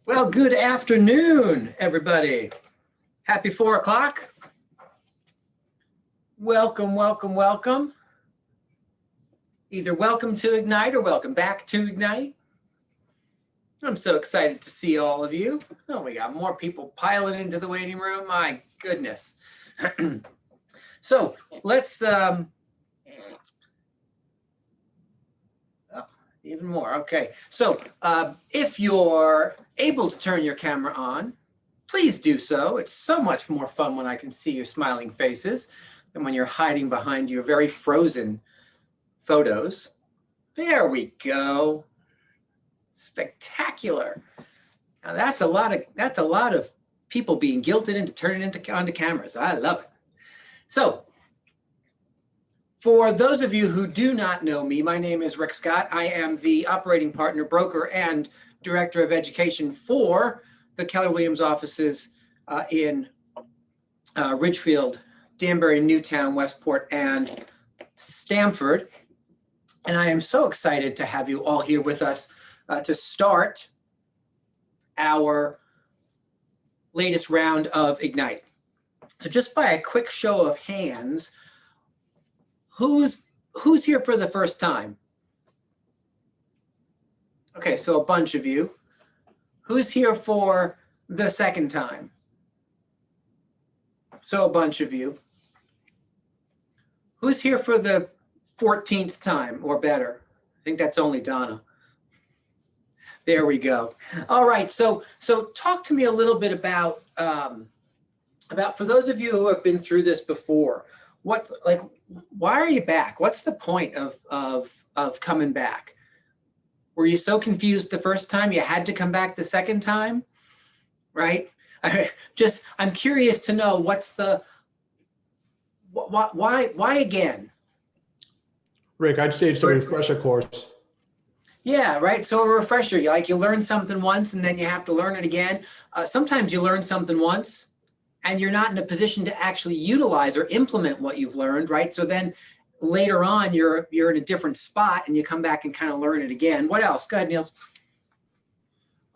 Well, good afternoon, everybody. Happy 4 o'clock. Welcome, welcome, welcome. Either welcome to Ignite or welcome back to Ignite. I'm so excited to see all of you. Oh, we got more people piling into the waiting room. My goodness. So let's, even more. Okay. So if you're able to turn your camera on, please do so. It's so much more fun when I can see your smiling faces than when you're hiding behind your very frozen photos. There we go. Spectacular. Now that's a lot of people being guilted into turning onto cameras. I love it. So for those of you who do not know me, my name is Rick Scott. I am the operating partner, broker, and director of education for the Keller Williams offices in Ridgefield, Danbury, Newtown, Westport, and Stamford. And I am so excited to have you all here with us to start our latest round of Ignite. So just by a quick show of hands, who's here for the first time? Okay, so a bunch of you. Who's here for the second time? So a bunch of you. Who's here for the 14th time or better? I think that's only Donna. There we go. All right, so talk to me a little bit about for those of you who have been through this before, why are you back? What's the point of coming back? Were you so confused the first time you had to come back the second time, right? I'm curious to know why again? Rick, I'd say it's a refresher course. Yeah, right. So a refresher, you learn something once and then you have to learn it again. Sometimes you learn something once and you're not in a position to actually utilize or implement what you've learned, right? So then later on, you're in a different spot and you come back and kind of learn it again. What else? Go ahead, Niels.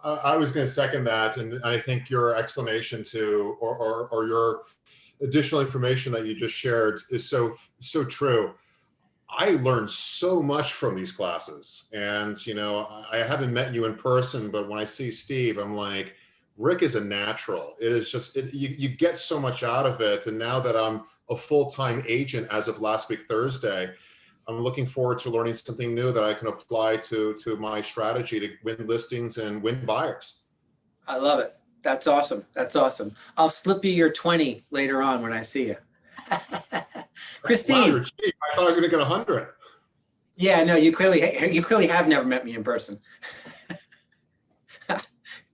I was going to second that, and I think your explanation or your additional information that you just shared is so true. I learned so much from these classes, and I haven't met you in person, but when I see Steve, I'm like, Rick is a natural. It is just you get so much out of it, and now that I'm a full-time agent as of last week Thursday, I'm looking forward to learning something new that I can apply to my strategy to win listings and win buyers. I love it. That's awesome. That's awesome. I'll slip you your 20 later on when I see you. Christine. Wow, you're cheap. I thought I was going to get 100. Yeah, no, you clearly have never met me in person.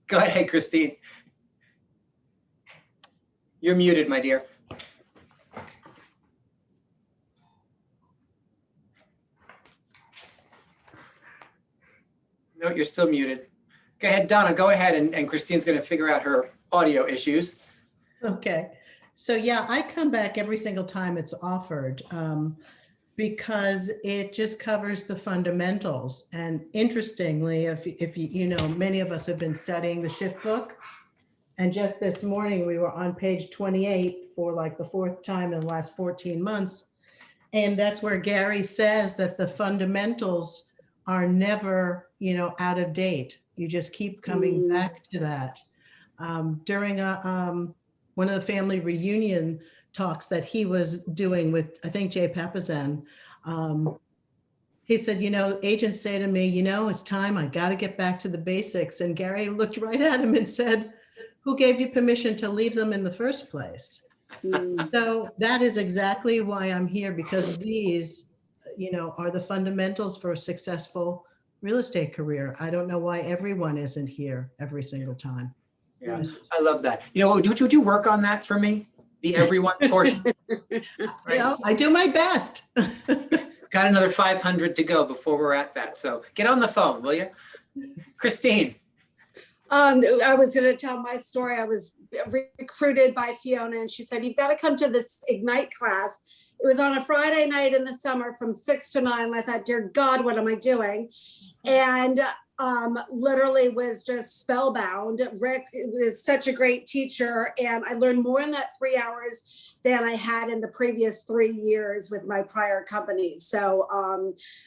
Go ahead, Christine. You're muted, my dear. No, you're still muted. Go ahead, Donna, go ahead, and Christine's going to figure out her audio issues. Okay. So yeah, I come back every single time it's offered because it just covers the fundamentals. And interestingly, if you know, many of us have been studying the Shift book. And just this morning, we were on page 28 for like the 4th time in the last 14 months. And that's where Gary says that the fundamentals are never, out of date. You just keep coming back to that. During one of the family reunion talks that he was doing with, I think, Jay Papazan, he said, agents say to me, it's time, I got to get back to the basics. And Gary looked right at him and said, who gave you permission to leave them in the first place? So that is exactly why I'm here, because these, are the fundamentals for a successful real estate career. I don't know why everyone isn't here every single time. Yeah, I love that. Would you work on that for me? The everyone portion? Right? I do my best. Got another 500 to go before we're at that. So get on the phone, will you? Christine. I was going to tell my story. I was recruited by Fiona, and she said, you've got to come to this Ignite class. It was on a Friday night in the summer from 6 to 9. I thought, dear God, what am I doing? And literally was just spellbound. Rick is such a great teacher, and I learned more in that 3 hours than I had in the previous 3 years with my prior company. So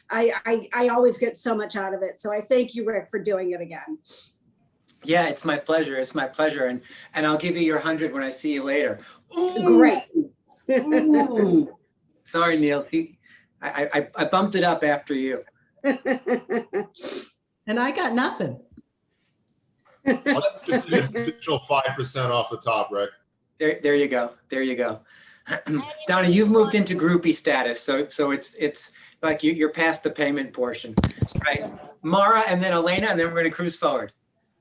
I always get so much out of it. So I thank you, Rick, for doing it again. Yeah, it's my pleasure. It's my pleasure. And I'll give you your 100 when I see you later. Ooh. Great. Ooh. Sorry, Neil. I bumped it up after you. And I got nothing. Just an additional 5% off the top, Rick. There you go. There you go. Donna, you've moved into groupie status, so it's like you're past the payment portion, right? Mara, and then Elena, and then we're going to cruise forward.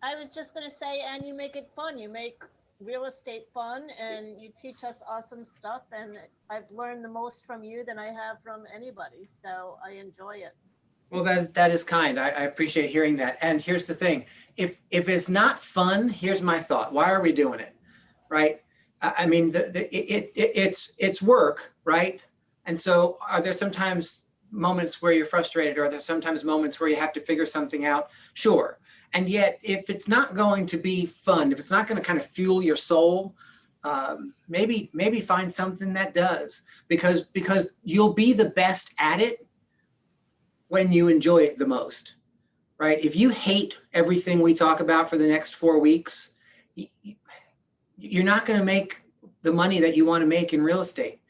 I was just going to say, and you make it fun. You make real estate fun, and you teach us awesome stuff. And I've learned the most from you than I have from anybody. So I enjoy it. Well, that is kind. I appreciate hearing that. And here's the thing: if it's not fun, here's my thought. Why are we doing it, right? I mean, it's work, right? And so, are there sometimes moments where you're frustrated, or are there sometimes moments where you have to figure something out? Sure. And yet, if it's not going to be fun, if it's not going to kind of fuel your soul, maybe find something that does, because you'll be the best at it when you enjoy it the most, right? If you hate everything we talk about for the next 4 weeks, you're not going to make the money that you want to make in real estate,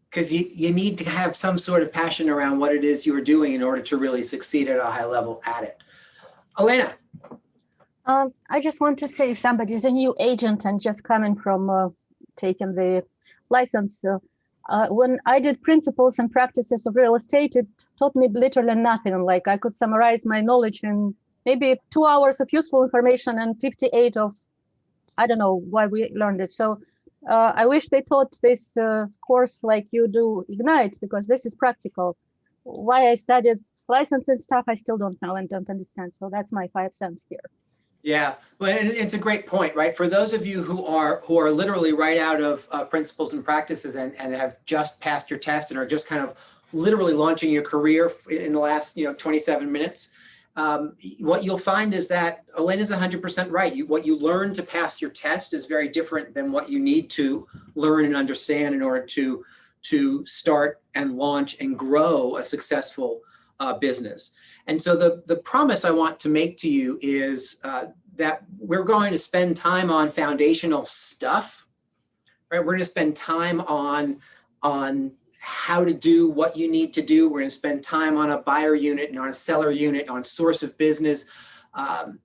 because you need to have some sort of passion around what it is you are doing in order to really succeed at a high level at it. Elena. I just want to say, if somebody's a new agent and just coming from taking the license, when I did principles and practices of real estate, it taught me literally nothing. Like, I could summarize my knowledge in maybe 2 hours of useful information and 58 of, I don't know why we learned it. So I wish they taught this course like you do Ignite, because this is practical. Why I studied licensing stuff, I still don't know and don't understand. So that's my 5 cents here. Yeah, well, it's a great point, right? For those of you who are literally right out of principles and practices and have just passed your test and are just kind of literally launching your career in the last 27 minutes, what you'll find is that Elena's 100% right. What you learn to pass your test is very different than what you need to learn and understand in order to start and launch and grow a successful business. And so the promise I want to make to you is that we're going to spend time on foundational stuff, right? We're going to spend time on how to do what you need to do. We're going to spend time on a buyer unit and on a seller unit, on source of business. And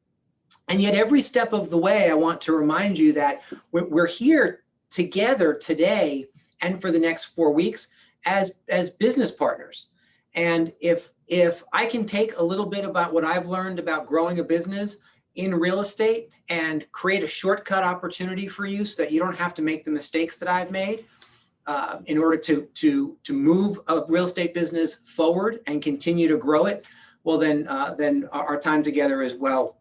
yet every step of the way, I want to remind you that we're here together today and for the next 4 weeks as business partners. And if I can take a little bit about what I've learned about growing a business in real estate and create a shortcut opportunity for you so that you don't have to make the mistakes that I've made in order to move a real estate business forward and continue to grow it, well, then our time together is well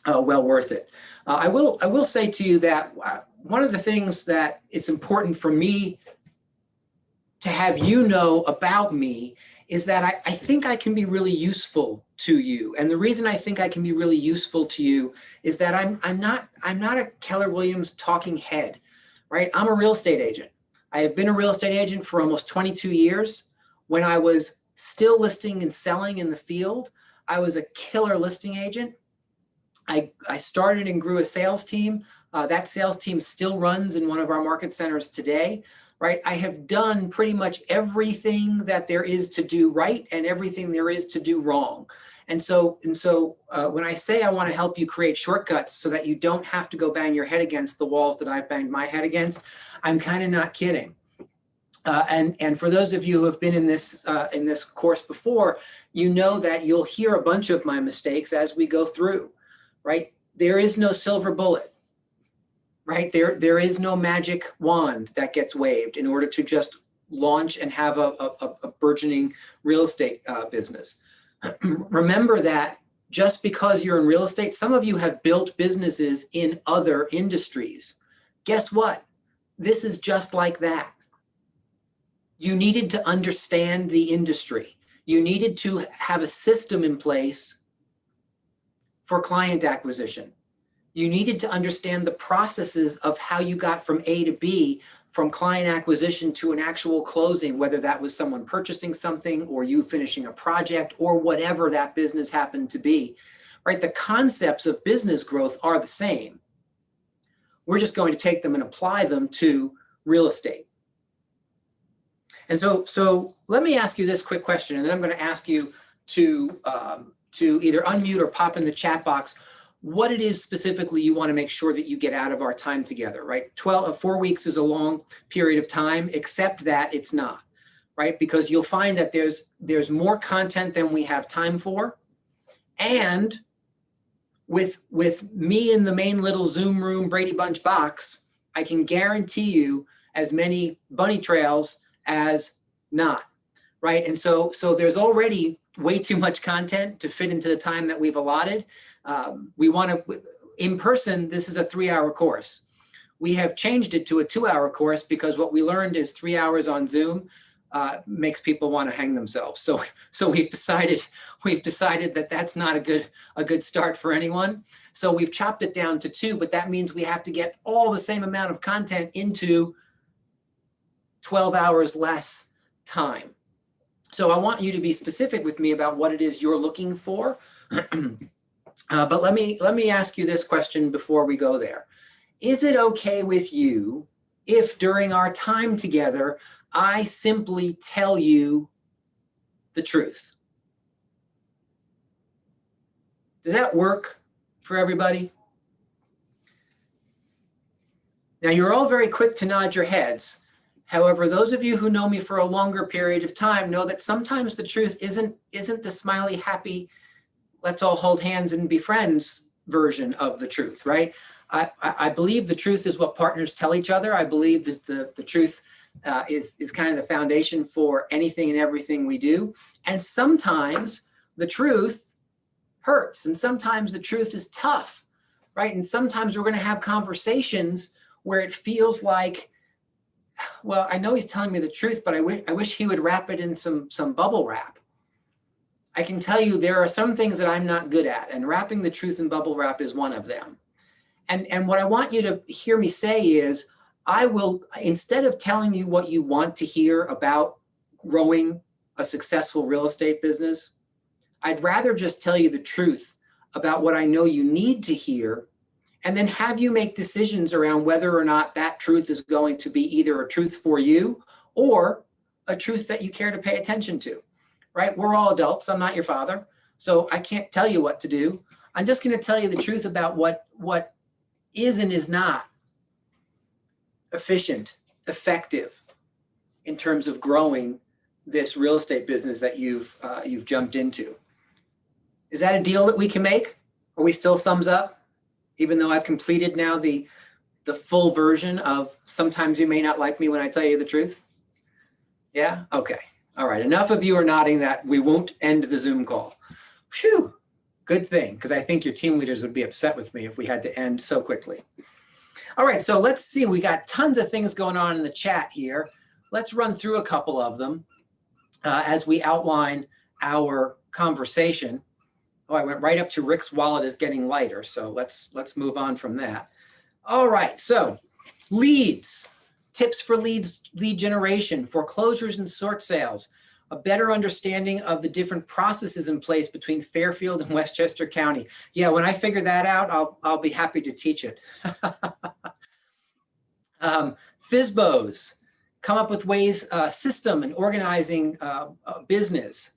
worth it. I will say to you that one of the things that it's important for me to have you know about me is that I think I can be really useful to you. And the reason I think I can be really useful to you is that I'm not a Keller Williams talking head, right? I'm a real estate agent. I have been a real estate agent for almost 22 years. When I was still listing and selling in the field, I was a killer listing agent. I started and grew a sales team. That sales team still runs in one of our market centers today. Right? I have done pretty much everything that there is to do right and everything there is to do wrong. And so when I say I want to help you create shortcuts so that you don't have to go bang your head against the walls that I've banged my head against, I'm kind of not kidding. And for those of you who have been in this course before, you know that you'll hear a bunch of my mistakes as we go through, right? There is no silver bullet. Right? There is no magic wand that gets waved in order to just launch and have a burgeoning real estate business. Remember that just because you're in real estate, some of you have built businesses in other industries. Guess what? This is just like that. You needed to understand the industry. You needed to have a system in place for client acquisition. You needed to understand the processes of how you got from A to B, from client acquisition to an actual closing, whether that was someone purchasing something or you finishing a project or whatever that business happened to be, right? The concepts of business growth are the same. We're just going to take them and apply them to real estate. And so let me ask you this quick question, and then I'm going to ask you to either unmute or pop in the chat box what it is specifically you want to make sure that you get out of our time together, right? 4 weeks is a long period of time, except that it's not, right? Because you'll find that there's more content than we have time for. And with me in the main little Zoom room Brady Bunch box, I can guarantee you as many bunny trails as not, right? And so there's already way too much content to fit into the time that we've allotted. We want to, in person, this is a 3-hour course. We have changed it to a 2-hour course because what we learned is 3 hours on Zoom makes people want to hang themselves. So we've decided that that's not a good start for anyone. So we've chopped it down to 2, but that means we have to get all the same amount of content into 12 hours less time. So I want you to be specific with me about what it is you're looking for. But let me ask you this question before we go there. Is it okay with you if during our time together, I simply tell you the truth? Does that work for everybody? Now, you're all very quick to nod your heads. However, those of you who know me for a longer period of time know that sometimes the truth isn't the smiley, happy, let's all hold hands and be friends version of the truth, right? I believe the truth is what partners tell each other. I believe that the truth is kind of the foundation for anything and everything we do. And sometimes the truth hurts, and sometimes the truth is tough, right? And sometimes we're going to have conversations where it feels like, well, I know he's telling me the truth, but I wish he would wrap it in some bubble wrap. I can tell you there are some things that I'm not good at, and wrapping the truth in bubble wrap is one of them. And what I want you to hear me say is, I will, instead of telling you what you want to hear about growing a successful real estate business, I'd rather just tell you the truth about what I know you need to hear, and then have you make decisions around whether or not that truth is going to be either a truth for you or a truth that you care to pay attention to, right? We're all adults. I'm not your father, so I can't tell you what to do. I'm just going to tell you the truth about what is and is not efficient, effective in terms of growing this real estate business that you've jumped into. Is that a deal that we can make? Are we still thumbs up? Even though I've completed now the full version of sometimes you may not like me when I tell you the truth? Yeah? Okay. All right. Enough of you are nodding that we won't end the Zoom call. Phew. Good thing, because I think your team leaders would be upset with me if we had to end so quickly. All right. So let's see. We got tons of things going on in the chat here. Let's run through a couple of them as we outline our conversation. Oh, I went right up to Rick's wallet is getting lighter. So let's move on from that. All right. So leads, tips for lead generation, foreclosures and short sales, a better understanding of the different processes in place between Fairfield and Westchester County. Yeah, when I figure that out, I'll be happy to teach it. FSBOs, come up with ways, system and organizing business.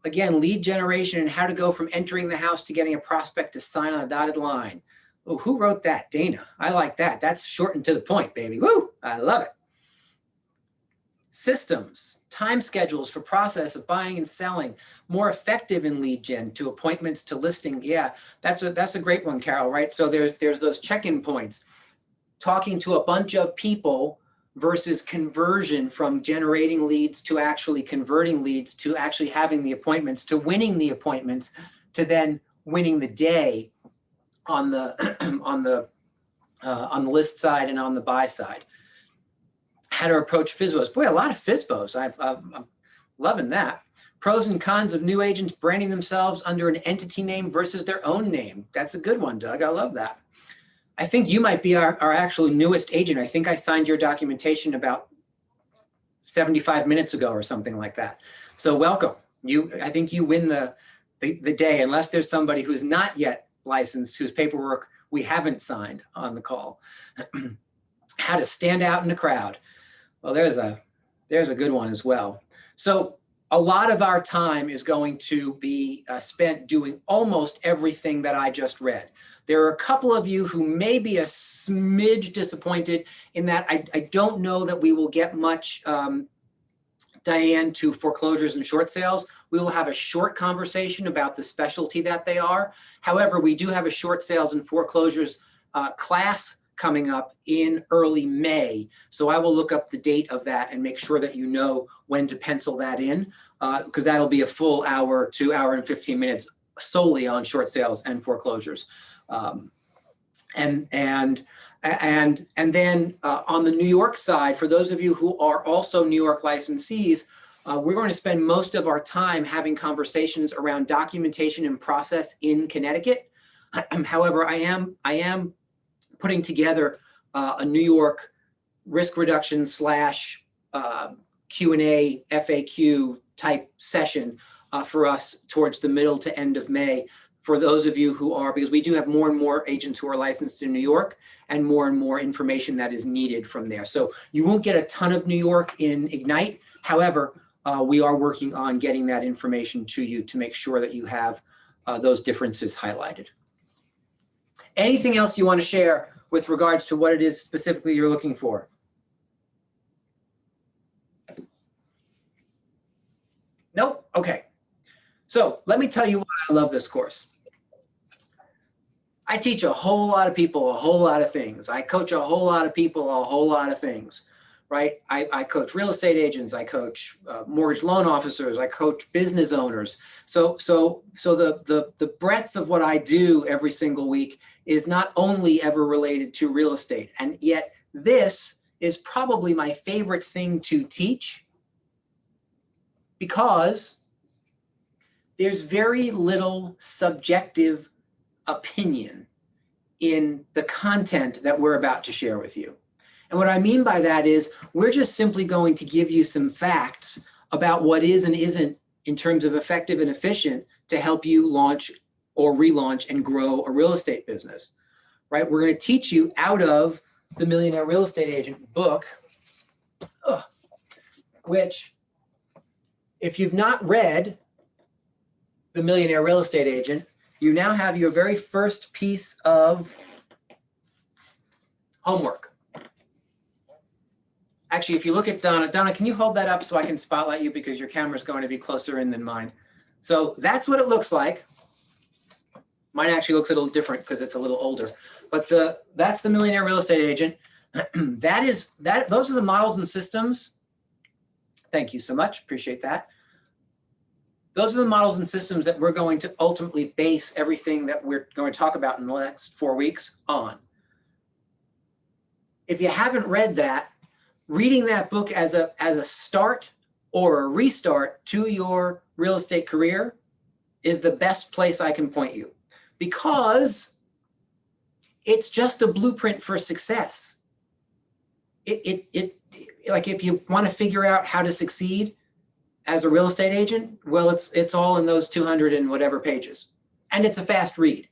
Again, lead generation and how to go from entering the house to getting a prospect to sign on a dotted line. Oh, who wrote that? Dana. I like that. That's short and to the point, baby. Woo! I love it. Systems, time schedules for process of buying and selling, more effective in lead gen to appointments to listing. Yeah, that's a great one, Carol, right? So there's those check-in points. Talking to a bunch of people versus conversion from generating leads to actually converting leads to actually having the appointments to winning the appointments to then winning the day on the list side and on the buy side. How to approach FSBOs. Boy, a lot of FSBOs. I'm loving that. Pros and cons of new agents branding themselves under an entity name versus their own name. That's a good one, Doug. I love that. I think you might be our actual newest agent. I think I signed your documentation about 75 minutes ago or something like that. So welcome. I think you win the day, unless there's somebody who's not yet licensed, whose paperwork we haven't signed on the call. How to stand out in the crowd. Well, there's a good one as well. So a lot of our time is going to be spent doing almost everything that I just read. There are a couple of you who may be a smidge disappointed in that I don't know that we will get much, Diane, to foreclosures and short sales. We will have a short conversation about the specialty that they are. However, we do have a short sales and foreclosures class coming up in early May. So I will look up the date of that and make sure that you know when to pencil that in, because that'll be a full hour to hour and 15 minutes solely on short sales and foreclosures. And then on the New York side, for those of you who are also New York licensees, we're going to spend most of our time having conversations around documentation and process in Connecticut. However, I am putting together a New York risk reduction / Q&A FAQ type session for us towards the middle to end of May. For those of you who are, because we do have more and more agents who are licensed in New York and more information that is needed from there. So you won't get a ton of New York in Ignite. However, we are working on getting that information to you to make sure that you have those differences highlighted. Anything else you want to share with regards to what it is specifically you're looking for? Nope. Okay. So let me tell you why I love this course. I teach a whole lot of people a whole lot of things. I coach a whole lot of people a whole lot of things, right? I coach real estate agents. I coach mortgage loan officers. I coach business owners. So the breadth of what I do every single week is not only ever related to real estate, and yet this is probably my favorite thing to teach, because there's very little subjective opinion in the content that we're about to share with you. And what I mean by that is we're just simply going to give you some facts about what is and isn't in terms of effective and efficient to help you launch or relaunch and grow a real estate business, right? We're going to teach you out of the Millionaire Real Estate Agent book, which, if you've not read The Millionaire Real Estate Agent, you now have your very first piece of homework. Actually, if you look at Donna, can you hold that up so I can spotlight you, because your camera is going to be closer in than mine. So that's what it looks like. Mine actually looks a little different because it's a little older, but that's the Millionaire Real Estate Agent. Those are the models and systems. Thank you so much. Appreciate that. Those are the models and systems that we're going to ultimately base everything that we're going to talk about in the next 4 weeks on. If you haven't read that, reading that book as a start or a restart to your real estate career is the best place I can point you, because it's just a blueprint for success. Like, if you want to figure out how to succeed as a real estate agent, well, it's all in those 200 and whatever pages, and it's a fast read,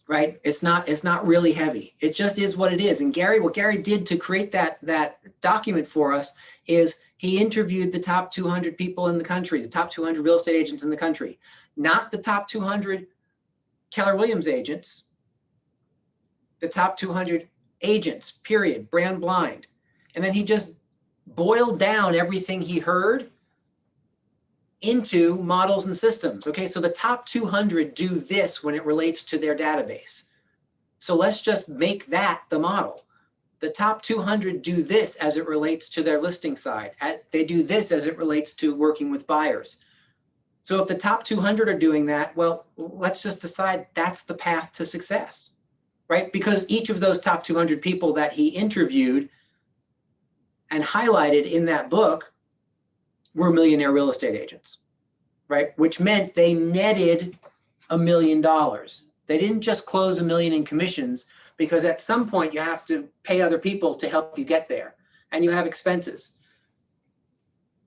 right? It's not really heavy. It just is what it is. And what Gary did to create that document for us is he interviewed the top 200 people in the country, the top 200 real estate agents in the country, not the top 200 Keller Williams agents, the top 200 agents, period, brand blind. And then he just boiled down everything he heard into models and systems. Okay, so the top 200 do this when it relates to their database. So let's just make that the model. The top 200 do this as it relates to their listing side. They do this as it relates to working with buyers. So if the top 200 are doing that, well, let's just decide that's the path to success, right? Because each of those top 200 people that he interviewed and highlighted in that book were millionaire real estate agents, right? Which meant they netted $1 million. They didn't just close $1 million in commissions, because at some point you have to pay other people to help you get there, and you have expenses.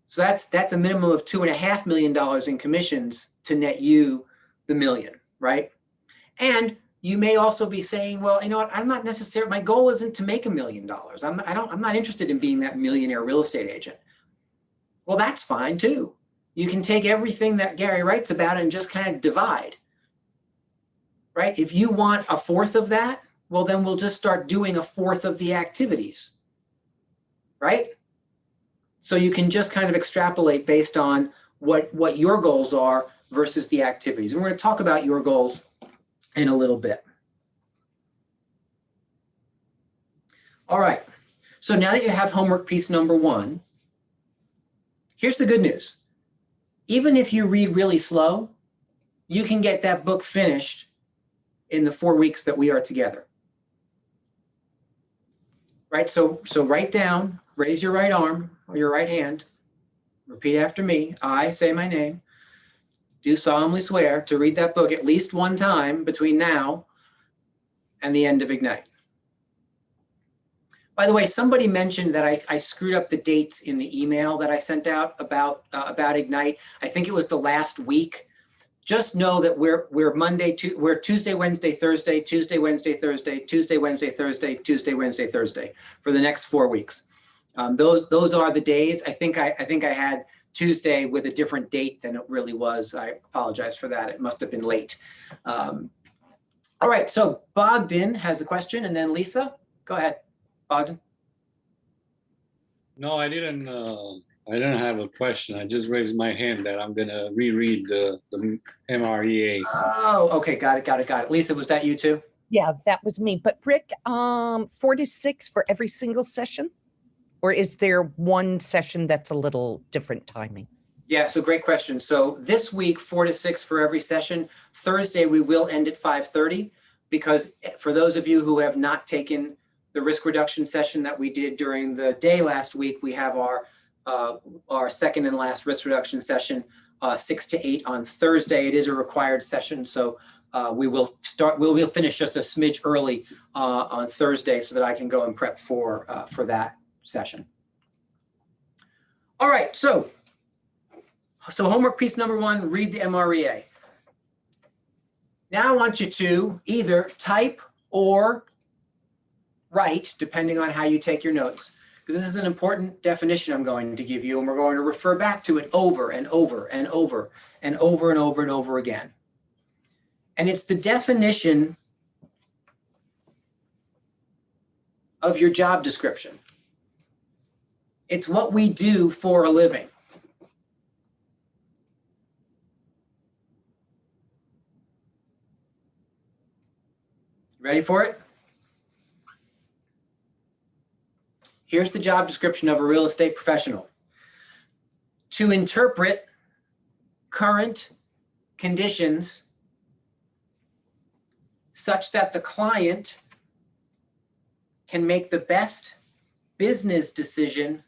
So that's a minimum of $2.5 million in commissions to net you the $1 million, right? And you may also be saying, well, you know what, I'm not necessarily, my goal isn't to make $1 million. I'm not interested in being that millionaire real estate agent. Well, that's fine too. You can take everything that Gary writes about and just kind of divide, right? If you want 1/4 of that, well, then we'll just start doing 1/4 of the activities, right? So you can just kind of extrapolate based on what your goals are versus the activities. And we're going to talk about your goals in a little bit. All right. So now that you have homework piece number 1, here's the good news. Even if you read really slow, you can get that book finished in the 4 weeks that we are together. Right? So write down, raise your right arm or your right hand, repeat after me. I say my name. Do solemnly swear to read that book at least 1 time between now and the end of Ignite. By the way, somebody mentioned that I screwed up the dates in the email that I sent out about Ignite. I think it was the last week. Just know that we're we're Tuesday, Wednesday, Thursday, Tuesday, Wednesday, Thursday, Tuesday, Wednesday, Thursday, Tuesday, Wednesday, Thursday for the next 4 weeks. Those are the days. I think I had Tuesday with a different date than it really was. I apologize for that. It must have been late. All right, so Bogdan has a question, and then Lisa, go ahead, Bogdan. No, I didn't have a question. I just raised my hand that I'm gonna reread the MREA. Oh, okay, got it. Lisa, was that you too? Yeah, that was me. But Rick, 4 to 6 for every single session? Or is there one session that's a little different timing? Yeah, so great question. So this week, 4 to 6 for every session. Thursday, we will end at 5:30, because for those of you who have not taken the risk reduction session that we did during the day last week, we have our second and last risk reduction session, 6 to 8 on Thursday. It is a required session, so we'll finish just a smidge early on Thursday so that I can go and prep for that session. All right, so homework piece number 1, read the MREA. Now I want you to either type or write, depending on how you take your notes, because this is an important definition I'm going to give you, and we're going to refer back to it over and over and over and over and over and over again. And it's the definition of your job description. It's what we do for a living. Ready for it? Here's the job description of a real estate professional: to interpret current conditions such that the client can make the best business decision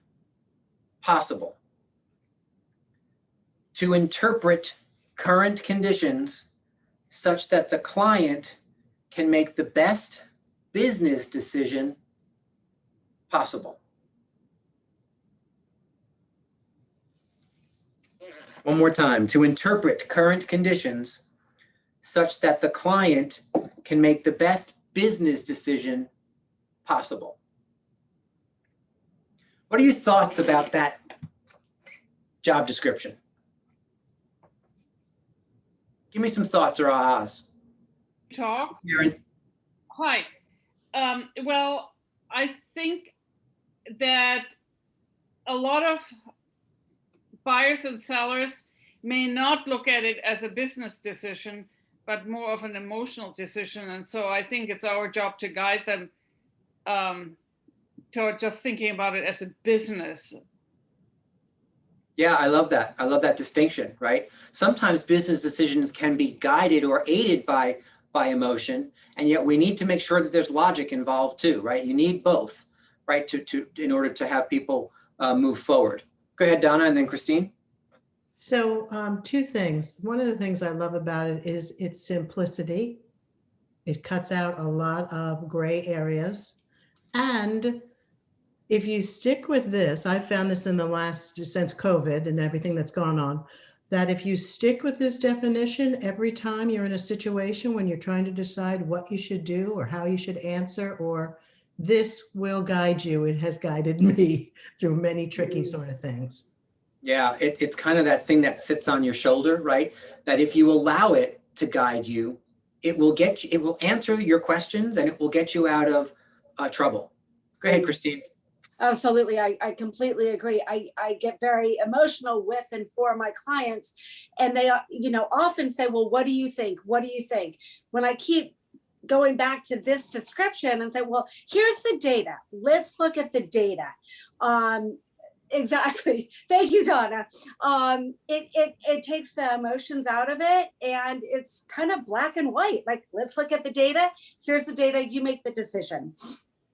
possible. To interpret current conditions such that the client can make the best business decision possible. One more time. To interpret current conditions such that the client can make the best business decision possible. What are your thoughts about that job description? Give me some thoughts or ahas. Talk. Karen. Hi. Well, I think that a lot of buyers and sellers may not look at it as a business decision, but more of an emotional decision. And so I think it's our job to guide them toward just thinking about it as a business. Yeah, I love that. I love that distinction, right? Sometimes business decisions can be guided or aided by emotion, and yet we need to make sure that there's logic involved too, right? You need both, right, in order to have people move forward. Go ahead, Donna, and then Christine. So two things. One of the things I love about it is its simplicity. It cuts out a lot of gray areas. And if you stick with this, I found this in the last, since COVID and everything that's gone on, that if you stick with this definition every time you're in a situation when you're trying to decide what you should do or how you should answer, or this will guide you. It has guided me through many tricky sort of things. Yeah, it's kind of that thing that sits on your shoulder, right? That if you allow it to guide you, it will get you, it will answer your questions and it will get you out of trouble. Go ahead, Christine. Absolutely. I completely agree. I get very emotional with and for my clients, and they, often say, well, what do you think? What do you think? When I keep going back to this description and say, well, here's the data. Let's look at the data. Exactly. Thank you, Donna. It takes the emotions out of it, and it's kind of black and white. Like, let's look at the data. Here's the data. You make the decision.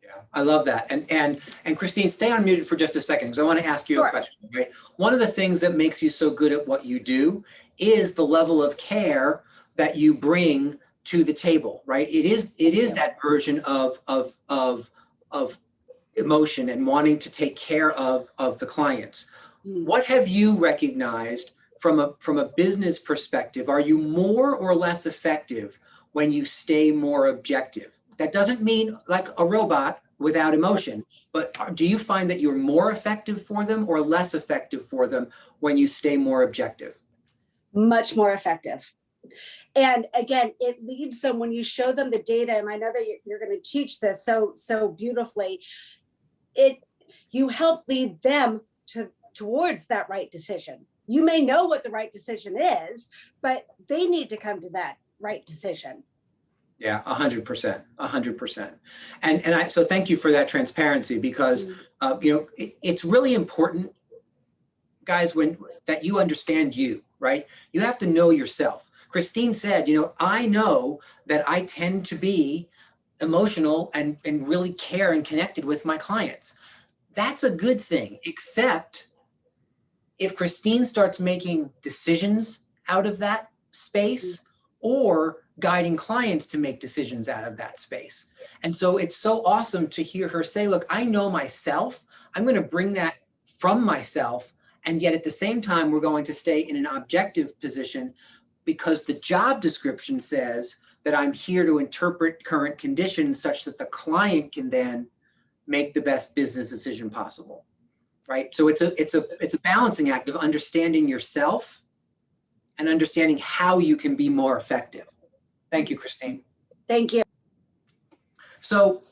Yeah, I love that. And Christine, stay unmuted for just a second because I want to ask you Sure. a question, right? One of the things that makes you so good at what you do is the level of care that you bring to the table, right? It is that version of emotion and wanting to take care of the clients. What have you recognized from a business perspective? Are you more or less effective when you stay more objective? That doesn't mean like a robot without emotion, but do you find that you're more effective for them or less effective for them when you stay more objective? Much more effective. And again, it leads them when you show them the data, and I know that you're going to teach this so beautifully. You help lead them towards that right decision. You may know what the right decision is, but they need to come to that right decision. Yeah, 100%, 100%. And so thank you for that transparency because, it's really important, guys, that you understand you, right? You have to know yourself. Christine said, I know that I tend to be emotional and really care and connected with my clients. That's a good thing, except if Christine starts making decisions out of that space or guiding clients to make decisions out of that space. And so it's so awesome to hear her say, look, I know myself. I'm going to bring that from myself. And yet at the same time, we're going to stay in an objective position because the job description says that I'm here to interpret current conditions such that the client can then make the best business decision possible, right? So it's a balancing act of understanding yourself and understanding how you can be more effective. Thank you, Christine. Thank you. So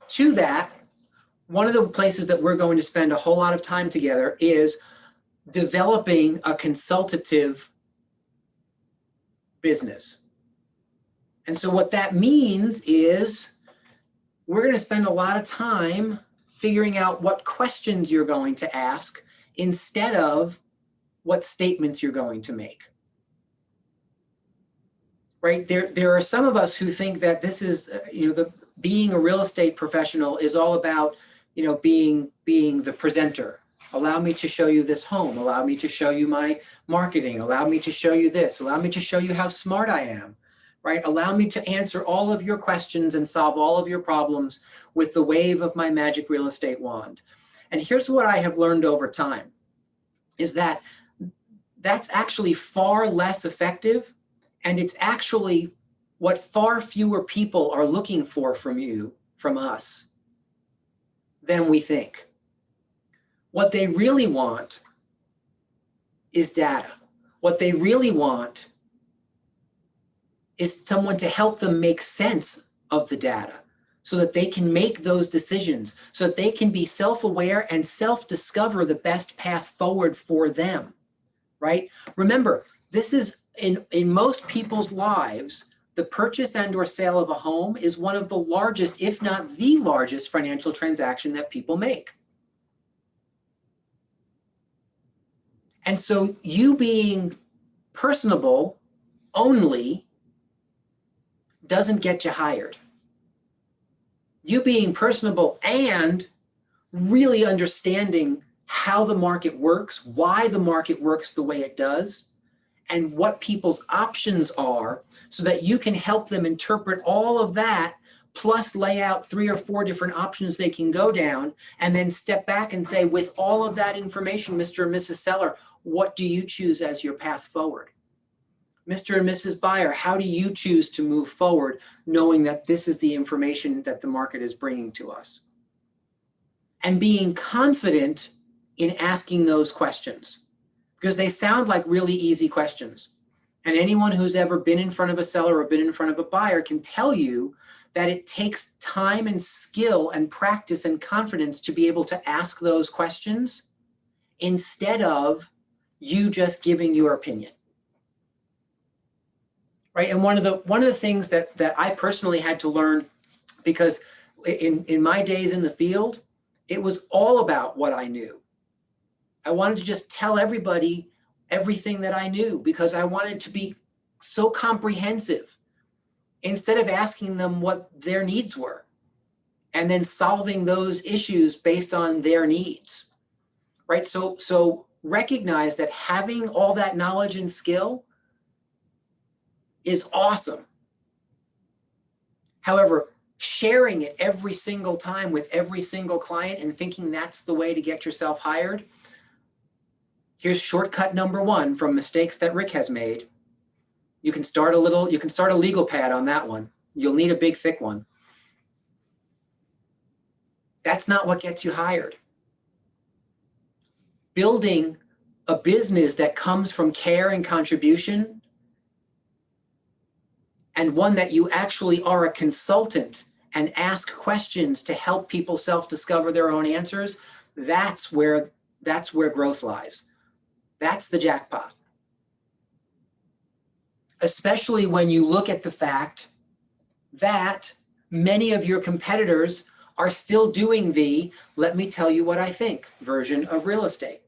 to that, one of the places that we're going to spend a whole lot of time together is developing a consultative business. And so what that means is we're going to spend a lot of time figuring out what questions you're going to ask instead of what statements you're going to make. Right? There are some of us who think that this is, being a real estate professional is all about, being the presenter. Allow me to show you this home. Allow me to show you my marketing. Allow me to show you this. Allow me to show you how smart I am, right? Allow me to answer all of your questions and solve all of your problems with the wave of my magic real estate wand. And here's what I have learned over time is that that's actually far less effective. And it's actually what far fewer people are looking for from us, than we think. What they really want is data. What they really want is someone to help them make sense of the data so that they can make those decisions, so that they can be self-aware and self-discover the best path forward for them, right? Remember, this is in most people's lives, the purchase and or sale of a home is one of the largest, if not the largest financial transaction that people make. And so you being personable only doesn't get you hired. You being personable and really understanding how the market works, why the market works the way it does, and what people's options are, so that you can help them interpret all of that, plus lay out 3 or 4 different options they can go down, and then step back and say, with all of that information, Mr. and Mrs. Seller, what do you choose as your path forward? Mr. and Mrs. Buyer, how do you choose to move forward, knowing that this is the information that the market is bringing to us? And being confident in asking those questions, because they sound like really easy questions. And anyone who's ever been in front of a seller or been in front of a buyer can tell you that it takes time and skill and practice and confidence to be able to ask those questions instead of you just giving your opinion. Right? And one of the things that I personally had to learn, because in my days in the field, it was all about what I knew. I wanted to just tell everybody everything that I knew, because I wanted to be so comprehensive, instead of asking them what their needs were and then solving those issues based on their needs. Right? So recognize that having all that knowledge and skill is awesome. However, sharing it every single time with every single client and thinking that's the way to get yourself hired, here's shortcut number 1 from mistakes that Rick has made. You can start a legal pad on that one. You'll need a big, thick one. That's not what gets you hired. Building a business that comes from care and contribution, and one that you actually are a consultant and ask questions to help people self-discover their own answers, that's where growth lies. That's the jackpot. Especially when you look at the fact that many of your competitors are still doing the "let me tell you what I think" version of real estate.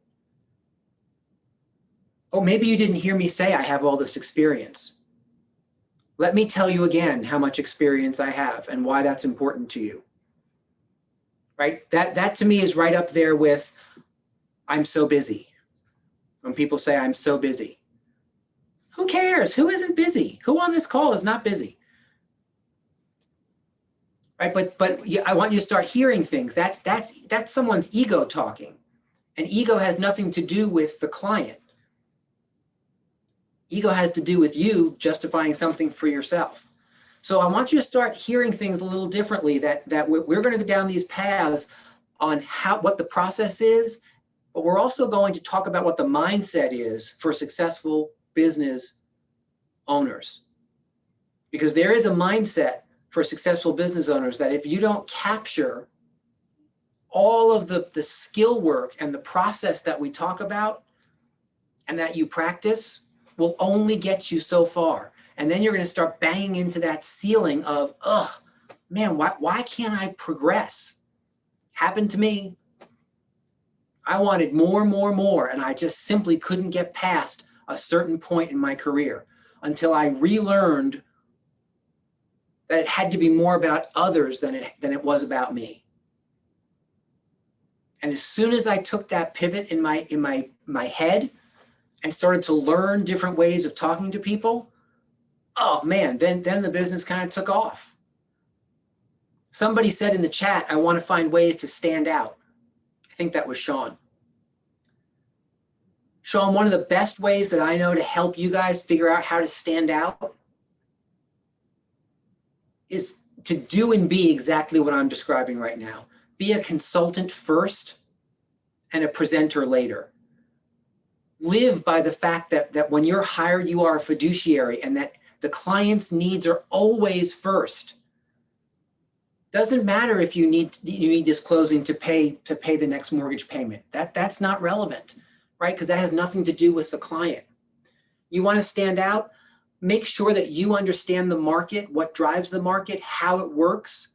Oh, maybe you didn't hear me say I have all this experience. Let me tell you again how much experience I have and why that's important to you. Right? That to me is right up there with "I'm so busy." When people say "I'm so busy," who cares? Who isn't busy? Who on this call is not busy? Right? But I want you to start hearing things. That's someone's ego talking. And ego has nothing to do with the client. Ego has to do with you justifying something for yourself. So I want you to start hearing things a little differently, that we're going to go down these paths on what the process is, but we're also going to talk about what the mindset is for successful business owners. Because there is a mindset for successful business owners that if you don't capture all of the skill work and the process that we talk about and that you practice, will only get you so far. And then you're going to start banging into that ceiling of, oh man, why can't I progress? Happened to me. I wanted more, and I just simply couldn't get past a certain point in my career until I relearned that it had to be more about others than it was about me. And as soon as I took that pivot in my head and started to learn different ways of talking to people, oh man, then the business kind of took off. Somebody said in the chat, I want to find ways to stand out. I think that was Sean. Sean, one of the best ways that I know to help you guys figure out how to stand out is to do and be exactly what I'm describing right now. Be a consultant first and a presenter later. Live by the fact that when you're hired, you are a fiduciary and that the client's needs are always first. Doesn't matter if you need this closing to pay the next mortgage payment. That's not relevant, right? Because that has nothing to do with the client. You want to stand out? Make sure that you understand the market, what drives the market, how it works,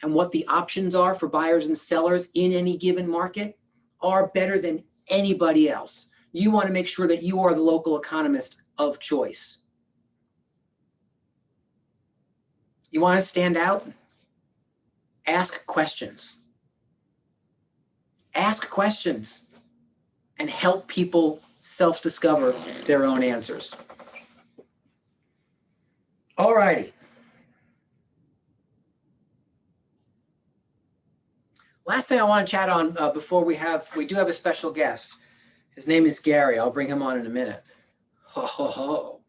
and what the options are for buyers and sellers in any given market are better than anybody else. You want to make sure that you are the local economist of choice. You want to stand out? Ask questions. Ask questions. and help people self-discover their own answers. All righty. Last thing I want to chat on before we do have a special guest. His name is Gary. I'll bring him on in a minute. Ho, ho, ho.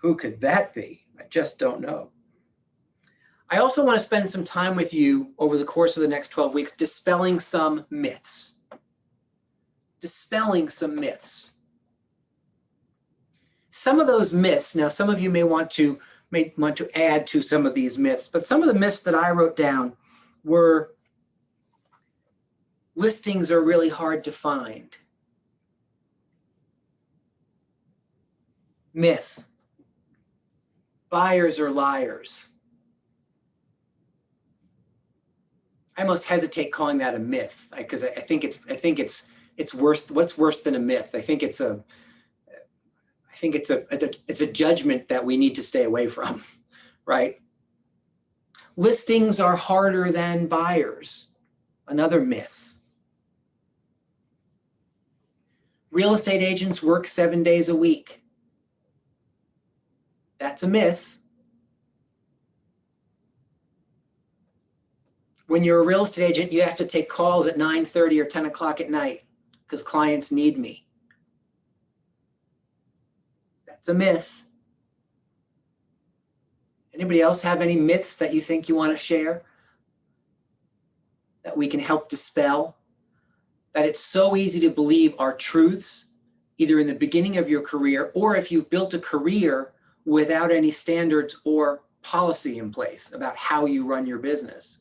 Who could that be? I just don't know. I also want to spend some time with you over the course of the next 12 weeks dispelling some myths. Dispelling some myths. Some of those myths, now some of you may want to add to some of these myths, but some of the myths that I wrote down were listings are really hard to find. Myth. Buyers are liars. I almost hesitate calling that a myth because I think it's worse. What's worse than a myth? I think it's a judgment that we need to stay away from, right? Listings are harder than buyers. Another myth. Real estate agents work 7 days a week. That's a myth. When you're a real estate agent, you have to take calls at 9:30 or 10 o'clock at night because clients need me. That's a myth. Anybody else have any myths that you think you want to share that we can help dispel? That it's so easy to believe are truths, either in the beginning of your career or if you've built a career without any standards or policy in place about how you run your business.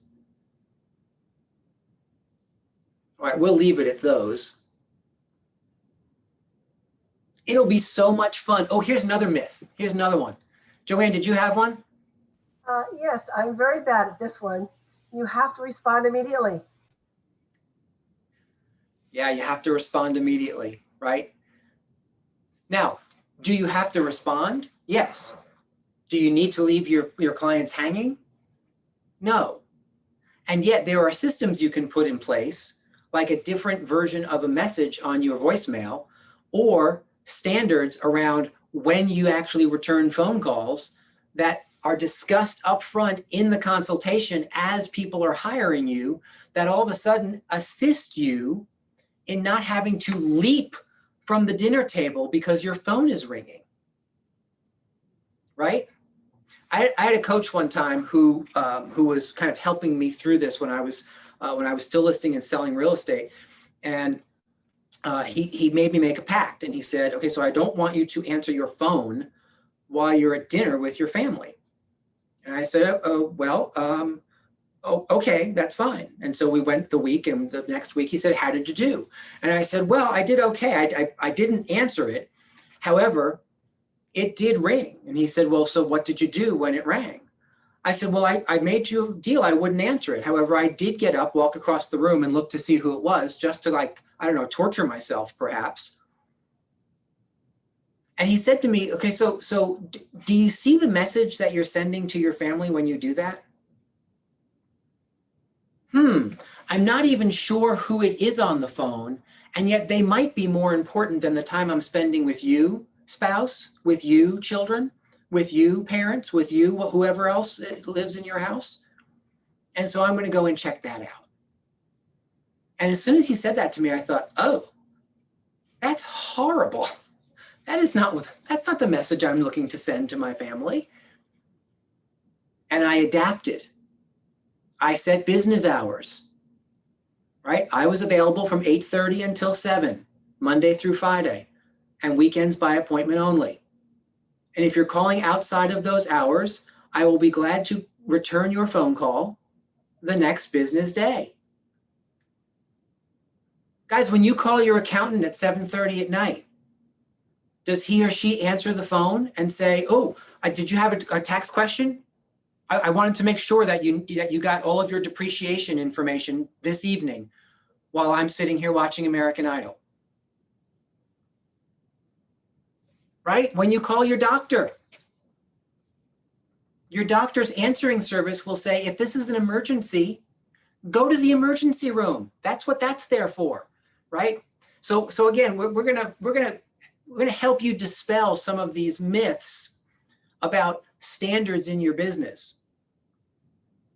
All right, we'll leave it at those. It'll be so much fun. Oh, here's another myth. Here's another one. Joanne, did you have one? Yes, I'm very bad at this one. You have to respond immediately. Yeah, you have to respond immediately, right? Now, do you have to respond? Yes. Do you need to leave your clients hanging? No. And yet there are systems you can put in place, like a different version of a message on your voicemail, or standards around when you actually return phone calls that are discussed up front in the consultation as people are hiring you, that all of a sudden assist you in not having to leap from the dinner table because your phone is ringing, right? I had a coach one time who was kind of helping me through this when I was still listing and selling real estate, and he made me make a pact, and he said, okay, so I don't want you to answer your phone while you're at dinner with your family. And I said, okay, that's fine. And so we went the week, and the next week he said, how did you do? And I said, well, I did okay. I didn't answer it. However, it did ring. And he said, well, so what did you do when it rang? I said, well, I made you a deal. I wouldn't answer it. However, I did get up, walk across the room and look to see who it was, just to, like, I don't know, torture myself perhaps. And he said to me, okay, so do you see the message that you're sending to your family when you do that? I'm not even sure who it is on the phone, and yet they might be more important than the time I'm spending with you, spouse, with you, children, with you, parents, with you, whoever else lives in your house. And so I'm going to go and check that out. And as soon as he said that to me, I thought, oh, that's horrible. That's not the message I'm looking to send to my family. And I adapted. I set business hours, right? I was available from 8:30 until 7, Monday through Friday, and weekends by appointment only. And if you're calling outside of those hours, I will be glad to return your phone call the next business day. Guys, when you call your accountant at 7:30 at night, does he or she answer the phone and say, oh, did you have a tax question? I wanted to make sure that you got all of your depreciation information this evening while I'm sitting here watching American Idol. Right? When you call your doctor's answering service will say, if this is an emergency, go to the emergency room. That's what that's there for, right? So again, we're gonna help you dispel some of these myths about standards in your business.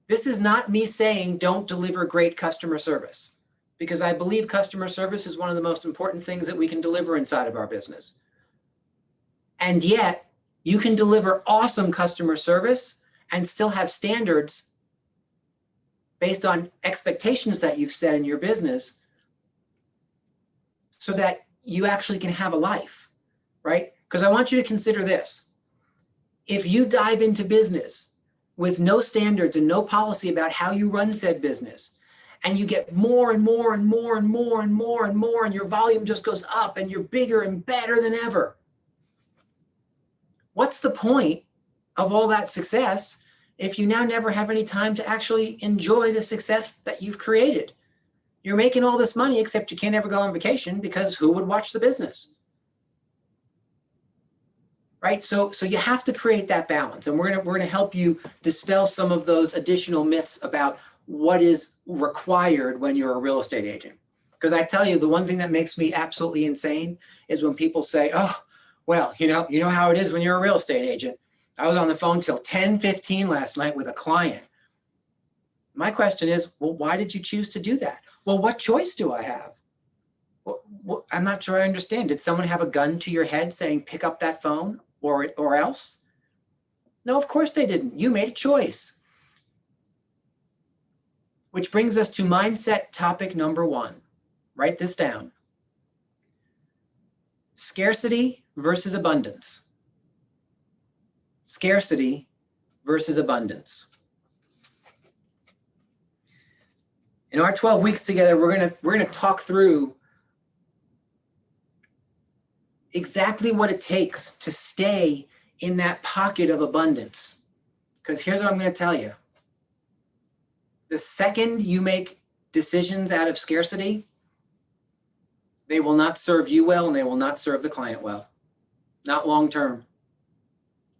This is not me saying don't deliver great customer service, because I believe customer service is one of the most important things that we can deliver inside of our business. And yet you can deliver awesome customer service and still have standards based on expectations that you've set in your business so that you actually can have a life, right? Because I want you to consider this. If you dive into business with no standards and no policy about how you run said business, and you get more and more and more and more and more and more, and your volume just goes up and you're bigger and better than ever, what's the point of all that success if you now never have any time to actually enjoy the success that you've created? You're making all this money, except you can't ever go on vacation because who would watch the business? Right? So you have to create that balance, and we're gonna help you dispel some of those additional myths about what is required when you're a real estate agent. Because I tell you, the one thing that makes me absolutely insane is when people say, "Oh, well, you know how it is when you're a real estate agent. I was on the phone till 10:15 last night with a client." My question is, well, why did you choose to do that? Well, what choice do I have? Well, I'm not sure I understand. Did someone have a gun to your head saying, pick up that phone or else? No, of course they didn't. You made a choice. Which brings us to mindset topic number 1. Write this down. Scarcity versus abundance. Scarcity versus abundance. In our 12 weeks together, we're gonna talk through exactly what it takes to stay in that pocket of abundance. Because here's what I'm going to tell you. The second you make decisions out of scarcity, they will not serve you well and they will not serve the client well. Not long term,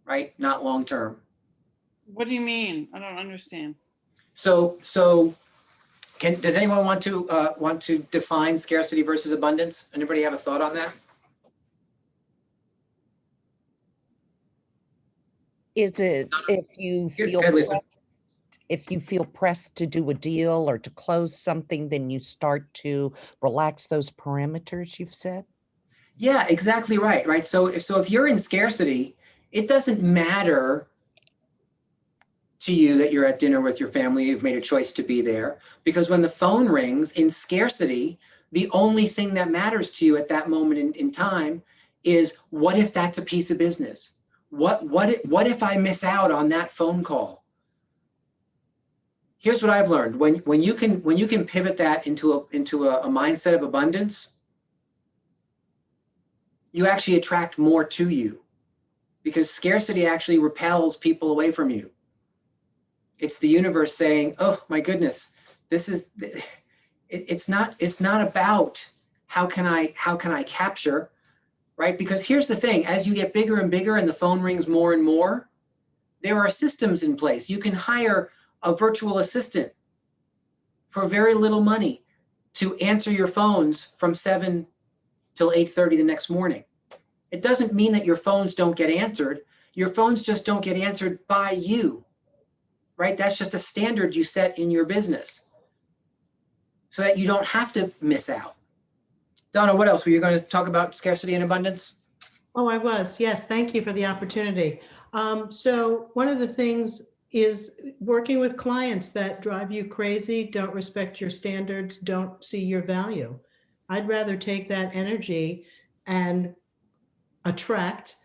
right? Not long term. What do you mean? I don't understand. So does anyone want to define scarcity versus abundance? Anybody have a thought on that? Is it if you feel pressed to do a deal or to close something, then you start to relax those parameters you've set? Yeah, exactly right. Right. So if you're in scarcity, it doesn't matter to you that you're at dinner with your family, you've made a choice to be there, because when the phone rings in scarcity, the only thing that matters to you at that moment in time is, what if that's a piece of business? What if I miss out on that phone call? Here's what I've learned. When you can pivot that into a mindset of abundance, you actually attract more to you, because scarcity actually repels people away from you. It's the universe saying, "Oh my goodness, it's not about how can I capture." Right? Because here's the thing, as you get bigger and bigger and the phone rings more and more, there are systems in place. You can hire a virtual assistant for very little money to answer your phones from 7 till 8:30 the next morning. It doesn't mean that your phones don't get answered. Your phones just don't get answered by you, right? That's just a standard you set in your business so that you don't have to miss out. Donna, what else? Were you going to talk about scarcity and abundance? Oh, I was. Yes. Thank you for the opportunity. So one of the things is working with clients that drive you crazy, don't respect your standards, don't see your value. I'd rather take that energy and attract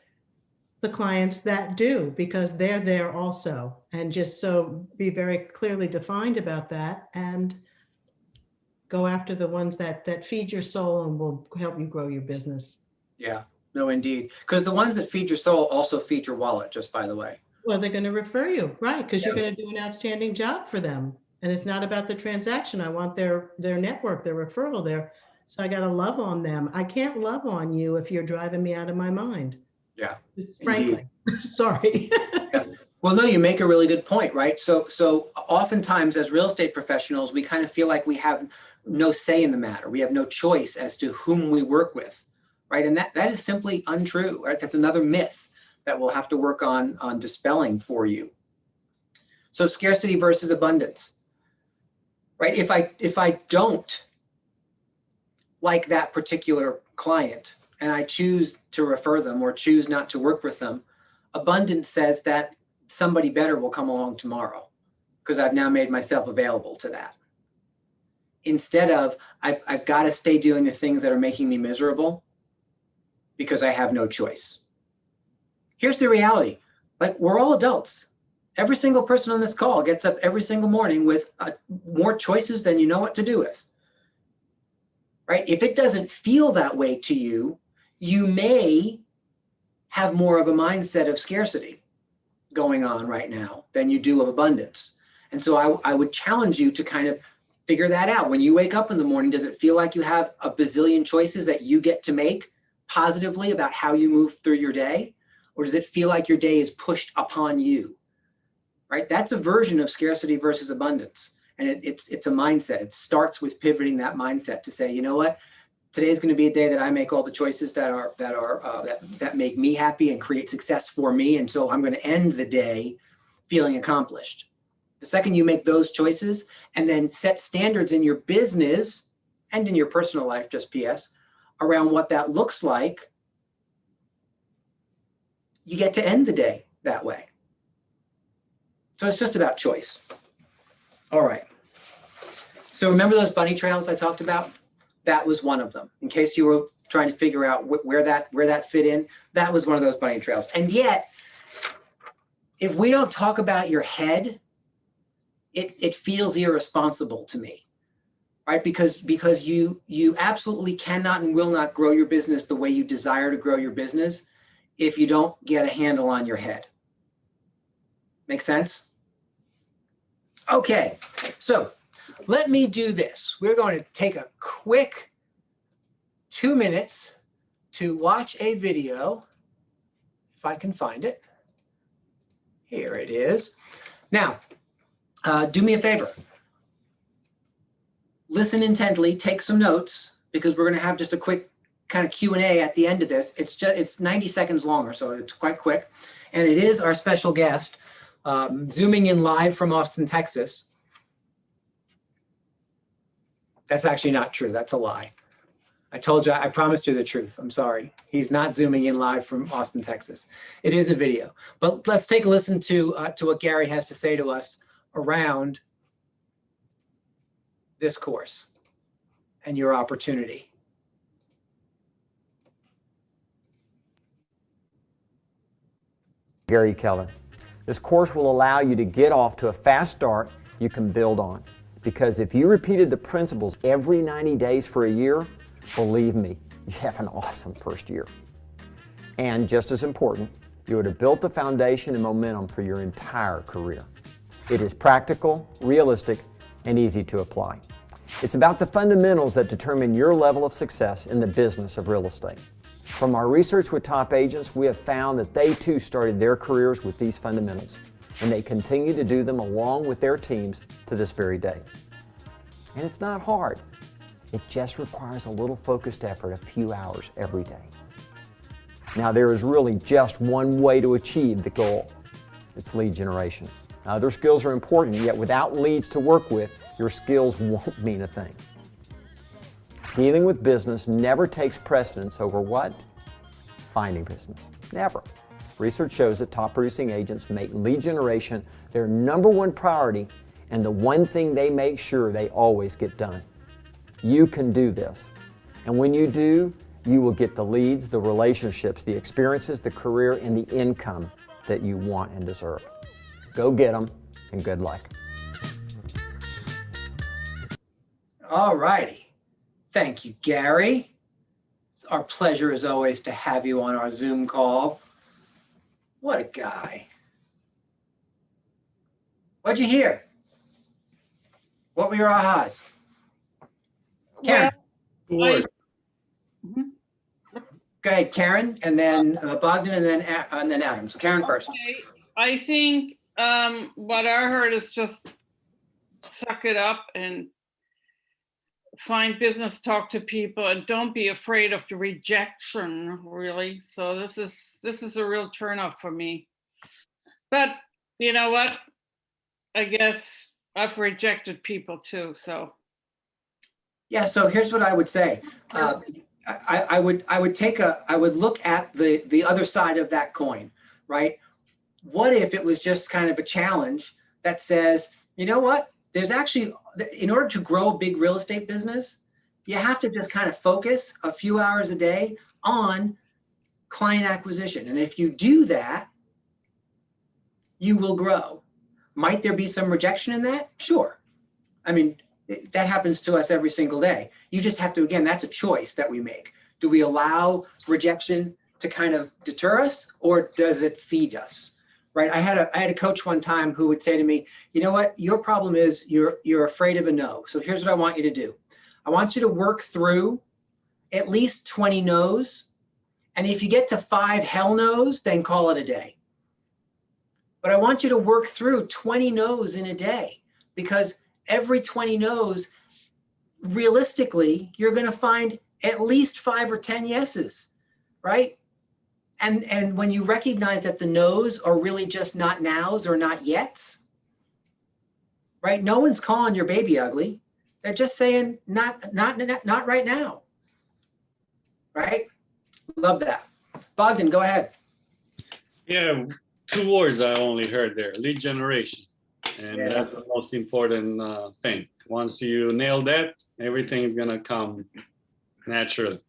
the clients that do, because they're there also. And just so be very clearly defined about that, and go after the ones that feed your soul and will help you grow your business. Yeah, no, indeed. Because the ones that feed your soul also feed your wallet, just by the way. Well, they're going to refer you, right? Because you're Yeah. going to do an outstanding job for them. And it's not about the transaction. I want their network, their referral there. So I got to love on them. I can't love on you if you're driving me out of my mind. Yeah. Just frankly, sorry. Yeah. Well, no, you make a really good point, right? So oftentimes as real estate professionals, we kind of feel like we have no say in the matter. We have no choice as to whom we work with, right? And that is simply untrue, right? That's another myth that we'll have to work on dispelling for you. So scarcity versus abundance, right? If I don't like that particular client and I choose to refer them or choose not to work with them, abundance says that somebody better will come along tomorrow because I've now made myself available to that. Instead of, I've got to stay doing the things that are making me miserable because I have no choice. Here's the reality. Like, we're all adults. Every single person on this call gets up every single morning with more choices than you know what to do with, right? If it doesn't feel that way to you, you may have more of a mindset of scarcity going on right now than you do of abundance. And so I would challenge you to kind of figure that out. When you wake up in the morning, does it feel like you have a bazillion choices that you get to make positively about how you move through your day? Or does it feel like your day is pushed upon you? Right? That's a version of scarcity versus abundance. And it's a mindset. It starts with pivoting that mindset to say, you know what? Today's going to be a day that I make all the choices that make me happy and create success for me. And so I'm going to end the day feeling accomplished. The second you make those choices and then set standards in your business and in your personal life, just PS, around what that looks like, you get to end the day that way. So it's just about choice. All right. So remember those bunny trails I talked about? That was one of them. In case you were trying to figure out where that fit in, that was one of those bunny trails. And yet, if we don't talk about your head, it feels irresponsible to me, right? Because you absolutely cannot and will not grow your business the way you desire to grow your business if you don't get a handle on your head. Make sense? Okay, so let me do this. We're going to take a quick 2 minutes to watch a video, if I can find it. Here it is. Now, do me a favor. Listen intently, take some notes, because we're going to have just a quick kind of Q&A at the end of this. It's 90 seconds longer, so it's quite quick. And it is our special guest, zooming in live from Austin, Texas. That's actually not true. That's a lie. I told you, I promised you the truth. I'm sorry. He's not zooming in live from Austin, Texas. It is a video. But let's take a listen to what Gary has to say to us around this course and your opportunity. Gary Keller. This course will allow you to get off to a fast start you can build on. Because if you repeated the principles every 90 days for a year, believe me, you have an awesome first year. And just as important, you would have built the foundation and momentum for your entire career. It is practical, realistic, and easy to apply. It's about the fundamentals that determine your level of success in the business of real estate. From our research with top agents, we have found that they too started their careers with these fundamentals, and they continue to do them along with their teams to this very day. And it's not hard. It just requires a little focused effort, a few hours every day. Now, there is really just one way to achieve the goal. It's lead generation. Now, other skills are important, yet without leads to work with, your skills won't mean a thing. Dealing with business never takes precedence over what? Finding business. Never. Research shows that top producing agents make lead generation their #1 priority and the one thing they make sure they always get done. You can do this. And when you do, you will get the leads, the relationships, the experiences, the career, and the income that you want and deserve. Go get them, and good luck. All righty. Thank you, Gary. It's our pleasure, as always, to have you on our Zoom call. What a guy. What'd you hear? What were your ahas? Karen. Well, Go ahead, Karen, and then Bogdan, and then Adam. So Karen first. Okay. I think what I heard is just suck it up and find business, talk to people, and don't be afraid of the rejection, really. So this is a real turnoff for me. But you know what? I guess I've rejected people too, so. Yeah, so here's what I would say. I would look at the other side of that coin, right? What if it was just kind of a challenge that says, you know what? There's actually, in order to grow a big real estate business, you have to just kind of focus a few hours a day on client acquisition. And if you do that, you will grow. Might there be some rejection in that? Sure. I mean, that happens to us every single day. You just have to, again, that's a choice that we make. Do we allow rejection to kind of deter us, or does it feed us? Right? I had a coach one time who would say to me, you know what, your problem is you're afraid of a no. So here's what I want you to do. I want you to work through at least 20 no's. And if you get to 5 hell no's, then call it a day. But I want you to work through 20 no's in a day, because every 20 no's, realistically, you're going to find at least 5 or 10 yeses, right? And when you recognize that the no's are really just not nows or not yets, right? No one's calling your baby ugly. They're just saying not right now, right? Love that. Bogdan, go ahead. Yeah, 2 words I only heard there: lead generation. And that's the most important thing. Once you nail that, everything is gonna come naturally.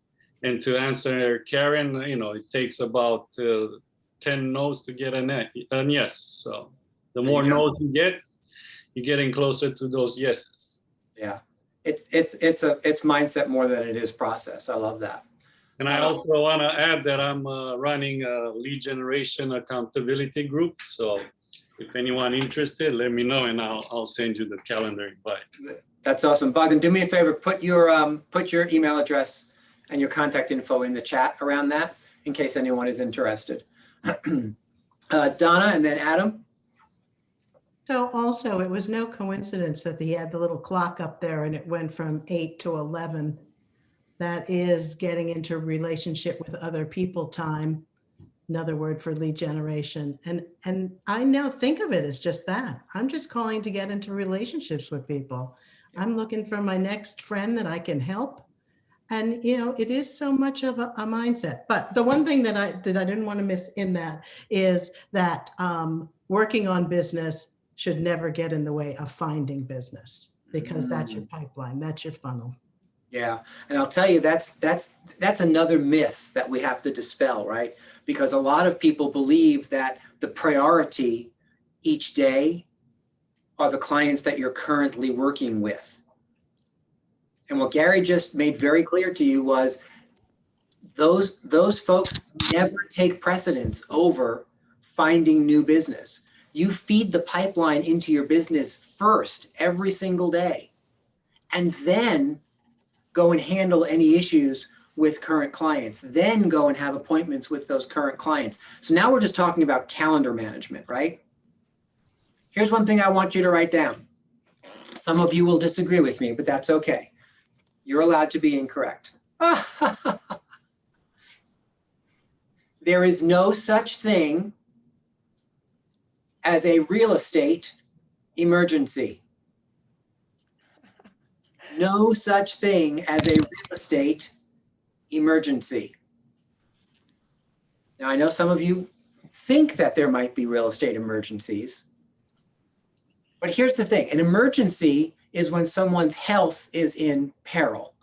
And to answer Karen, it takes about 10 no's to get a yes. So the more no's you get, you're getting closer to those yeses. Yeah, it's mindset more than it is process. I love that. And I also want to add that I'm running a lead generation accountability group. So if anyone interested, let me know, and I'll send you the calendar invite. That's awesome. Bogdan, do me a favor, put your email address and your contact info in the chat around that, in case anyone is interested. Donna, and then Adam. So also, it was no coincidence that he had the little clock up there and it went from 8 to 11. That is getting into relationship with other people time. Another word for lead generation. And I now think of it as just that. I'm just calling to get into relationships with people. I'm looking for my next friend that I can help. And, it is so much of a mindset. But the one thing that I didn't want to miss in that is that working on business should never get in the way of finding business, because that's your pipeline, that's your funnel. Yeah, and I'll tell you, that's another myth that we have to dispel, right? Because a lot of people believe that the priority each day are the clients that you're currently working with. And what Gary just made very clear to you was those folks never take precedence over finding new business. You feed the pipeline into your business first every single day, and then go and handle any issues with current clients, then go and have appointments with those current clients. So now we're just talking about calendar management, right? Here's one thing I want you to write down. Some of you will disagree with me, but that's okay. You're allowed to be incorrect. There is no such thing as a real estate emergency. No such thing as a real estate emergency. Now, I know some of you think that there might be real estate emergencies, but here's the thing. An emergency is when someone's health is in peril.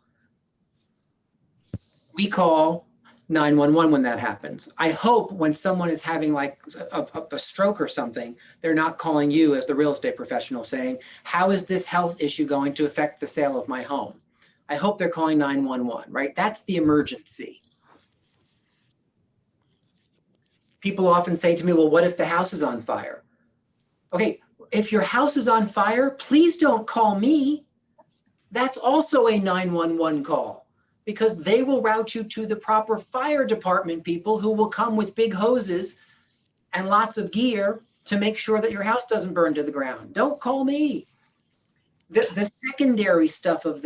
We call 911 when that happens. I hope when someone is having like a stroke or something, they're not calling you as the real estate professional saying, how is this health issue going to affect the sale of my home? I hope they're calling 911, right? That's the emergency. People often say to me, well, what if the house is on fire? Okay, if your house is on fire, please don't call me. That's also a 911 call, because they will route you to the proper fire department people who will come with big hoses and lots of gear to make sure that your house doesn't burn to the ground. Don't call me. The secondary stuff of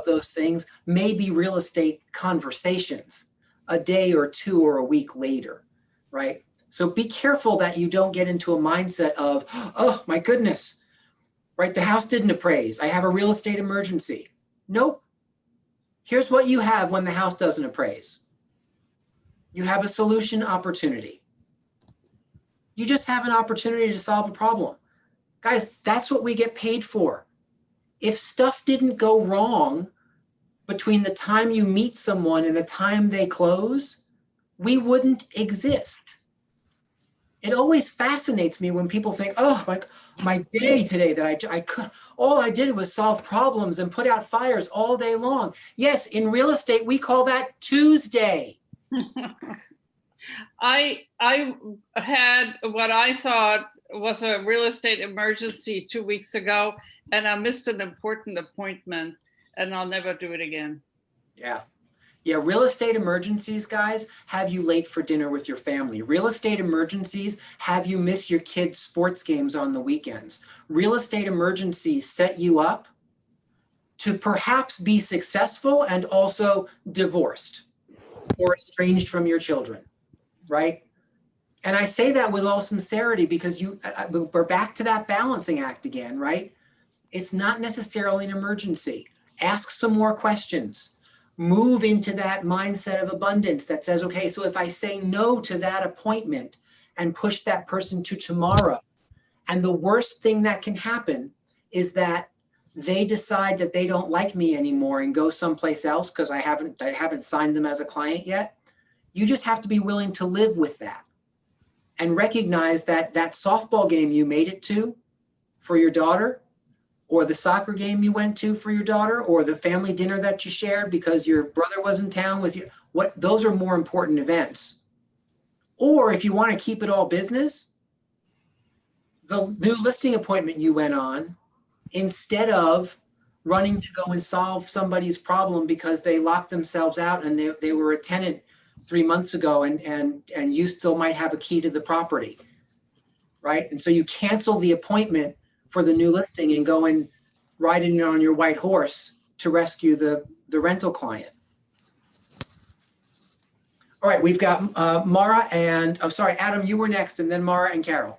those things may be real estate conversations a day or two or a week later, right? So be careful that you don't get into a mindset of, oh my goodness, right? The house didn't appraise. I have a real estate emergency. Nope. Here's what you have when the house doesn't appraise. You have a solution opportunity. You just have an opportunity to solve a problem. Guys, that's what we get paid for. If stuff didn't go wrong between the time you meet someone and the time they close, we wouldn't exist. It always fascinates me when people think, oh, my day today that I could, all I did was solve problems and put out fires all day long. Yes, in real estate, we call that Tuesday. I had what I thought was a real estate emergency 2 weeks ago, and I missed an important appointment, and I'll never do it again. Yeah. Yeah, real estate emergencies, guys, have you late for dinner with your family. Real estate emergencies have you miss your kids' sports games on the weekends. Real estate emergencies set you up to perhaps be successful and also divorced or estranged from your children, right? And I say that with all sincerity because we're back to that balancing act again, right? It's not necessarily an emergency. Ask some more questions. Move into that mindset of abundance that says, okay, so if I say no to that appointment and push that person to tomorrow, and the worst thing that can happen is that they decide that they don't like me anymore and go someplace else because I haven't signed them as a client yet. You just have to be willing to live with that and recognize that that softball game you made it to for your daughter, or the soccer game you went to for your daughter, or the family dinner that you shared because your brother was in town with you, those are more important events. Or if you want to keep it all business, the new listing appointment you went on, instead of running to go and solve somebody's problem because they locked themselves out and they were a tenant 3 months ago and you still might have a key to the property, right? And so you cancel the appointment for the new listing and go and ride in on your white horse to rescue the rental client. All right, we've got Mara and, oh, sorry, Adam, you were next, and then Mara and Carol.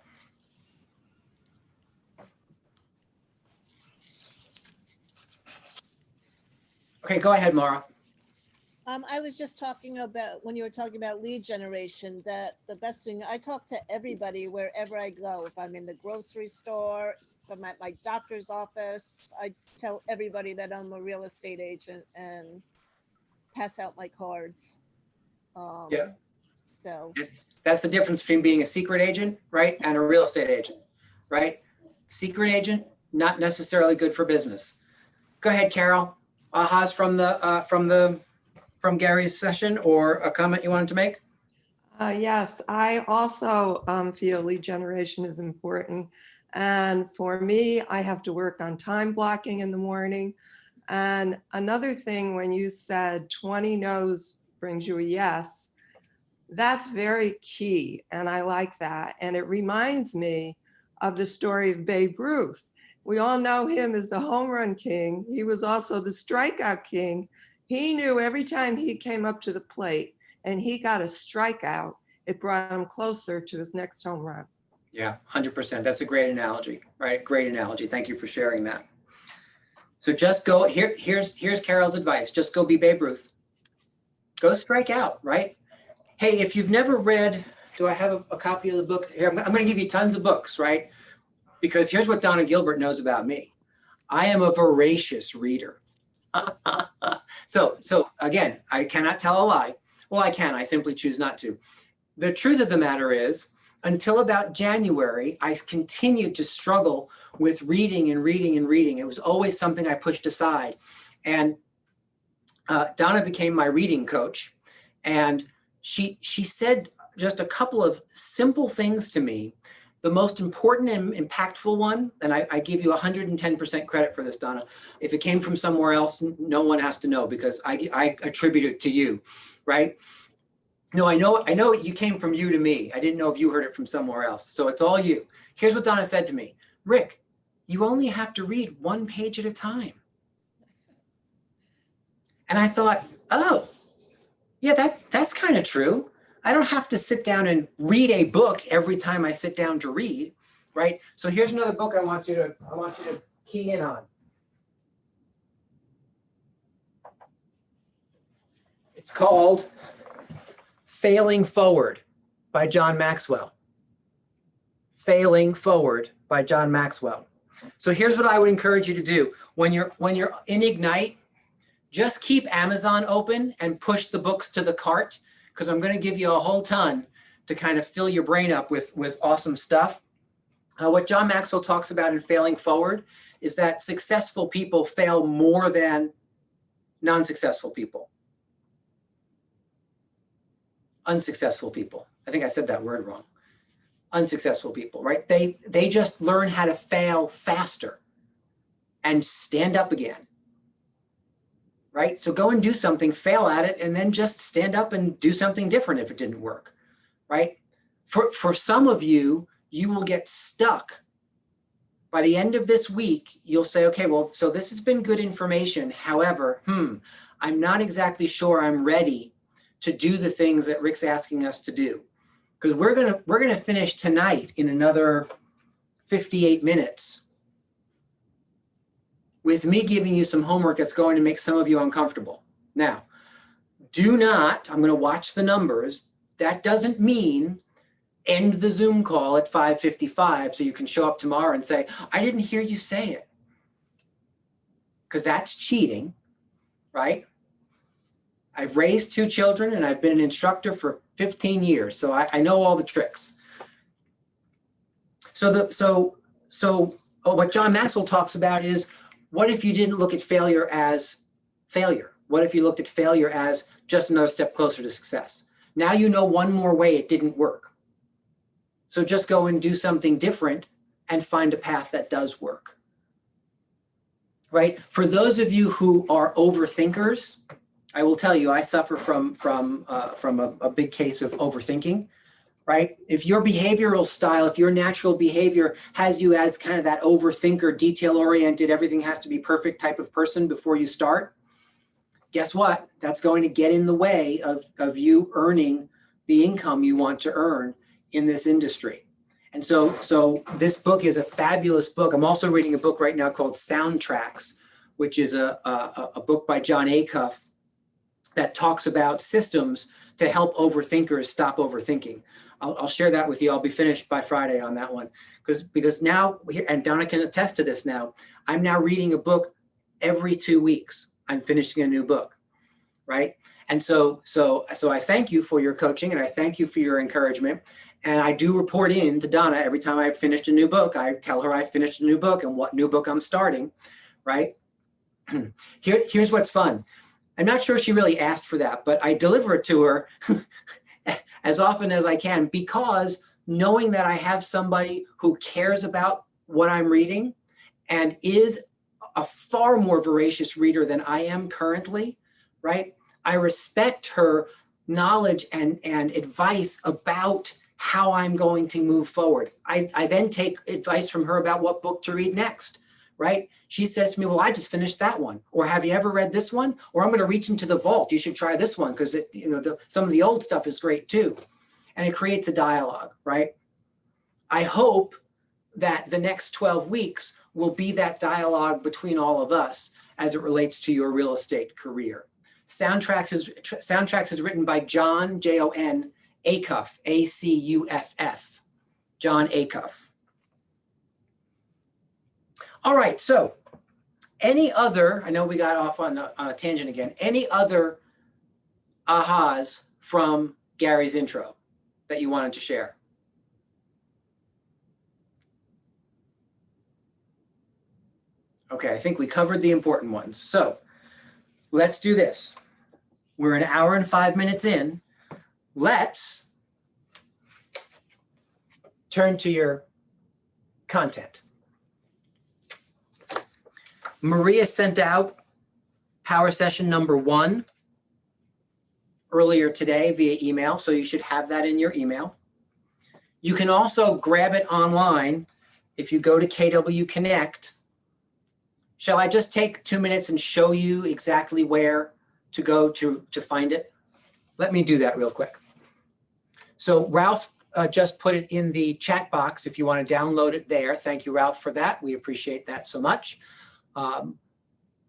Okay, go ahead, Mara. I was just talking about, when you were talking about lead generation, that the best thing, I talk to everybody wherever I go. If I'm in the grocery store, if I'm at my doctor's office, I tell everybody that I'm a real estate agent and pass out my cards. Yeah. So that's the difference between being a secret agent, right, and a real estate agent, right? Secret agent, not necessarily good for business. Go ahead, Carol. Ahas from Gary's session, or a comment you wanted to make? Yes, I also feel lead generation is important. And for me, I have to work on time blocking in the morning. And another thing, when you said 20 no's brings you a yes, that's very key. And I like that. And it reminds me of the story of Babe Ruth. We all know him as the home run king. He was also the strikeout king. He knew every time he came up to the plate and he got a strikeout, it brought him closer to his next home run. Yeah, 100%. That's a great analogy, right? Great analogy. Thank you for sharing that. So just go, here's Carol's advice. Just go be Babe Ruth. Go strike out, right? Hey, if you've never read, do I have a copy of the book? Here, I'm going to give you tons of books, right? Because here's what Donna Gilbert knows about me. I am a voracious reader. So again, I cannot tell a lie. Well, I can, I simply choose not to. The truth of the matter is, until about January, I continued to struggle with reading and reading and reading. It was always something I pushed aside. And Donna became my reading coach. And she said just a couple of simple things to me. The most important and impactful one, and I give you 110% credit for this, Donna. If it came from somewhere else, no one has to know because I attribute it to you, right? No, I know you came from you to me. I didn't know if you heard it from somewhere else. So it's all you. Here's what Donna said to me. Rick, you only have to read one page at a time. And I thought, oh, yeah, that's kind of true. I don't have to sit down and read a book every time I sit down to read, right? So here's another book I want you to key in on. It's called Failing Forward by John Maxwell. Failing Forward by John Maxwell. So here's what I would encourage you to do. When you're in Ignite, just keep Amazon open and push the books to the cart, because I'm going to give you a whole ton to kind of fill your brain up with awesome stuff. What John Maxwell talks about in Failing Forward is that successful people fail more than non-successful people. Unsuccessful people. I think I said that word wrong. Unsuccessful people, right? They just learn how to fail faster and stand up again, right? So go and do something, fail at it, and then just stand up and do something different if it didn't work, right? For some of you, you will get stuck. By the end of this week, you'll say, okay, well, so this has been good information. However, I'm not exactly sure I'm ready to do the things that Rick's asking us to do. Because we're gonna finish tonight in another 58 minutes with me giving you some homework that's going to make some of you uncomfortable. Now, do not, I'm gonna watch the numbers. That doesn't mean end the Zoom call at 5:55 so you can show up tomorrow and say, I didn't hear you say it. Because that's cheating, right? I've raised 2 children and I've been an instructor for 15 years. So I know all the tricks. So what John Maxwell talks about is, what if you didn't look at failure as failure? What if you looked at failure as just another step closer to success? Now you know one more way it didn't work. So just go and do something different and find a path that does work, right? For those of you who are overthinkers, I will tell you, I suffer from a big case of overthinking, right? If your behavioral style, if your natural behavior has you as kind of that overthinker, detail-oriented, everything has to be perfect type of person before you start, guess what? That's going to get in the way of you earning the income you want to earn in this industry. And so this book is a fabulous book. I'm also reading a book right now called Soundtracks, which is a book by John Acuff that talks about systems to help overthinkers stop overthinking. I'll share that with you. I'll be finished by Friday on that one. Because now, and Donna can attest to this now, I'm now reading a book every 2 weeks. I'm finishing a new book, right? And so I thank you for your coaching and I thank you for your encouragement. And I do report in to Donna every time I've finished a new book. I tell her I finished a new book and what new book I'm starting, right? Here's what's fun. I'm not sure she really asked for that, but I deliver it to her as often as I can, because knowing that I have somebody who cares about what I'm reading and is a far more voracious reader than I am currently, right? I respect her knowledge and advice about how I'm going to move forward. I then take advice from her about what book to read next, right? She says to me, well, I just finished that one. Or have you ever read this one? Or I'm going to reach into the vault. You should try this one because some of the old stuff is great too. And it creates a dialogue, right? I hope that the next 12 weeks will be that dialogue between all of us as it relates to your real estate career. Soundtracks is written by John, Jon Acuff, Acuff, John Acuff. All right, so any other, I know we got off on a tangent again, any other ahas from Gary's intro that you wanted to share? Okay, I think we covered the important ones. So let's do this. We're an hour and 5 minutes in. Let's turn to your content. Maria sent out power session number 1. earlier today via email, so you should have that in your email. You can also grab it online if you go to KW Connect. Shall I just take 2 minutes and show you exactly where to go to find it? Let me do that real quick. So Ralph just put it in the chat box if you want to download it there. Thank you, Ralph, for that. We appreciate that so much.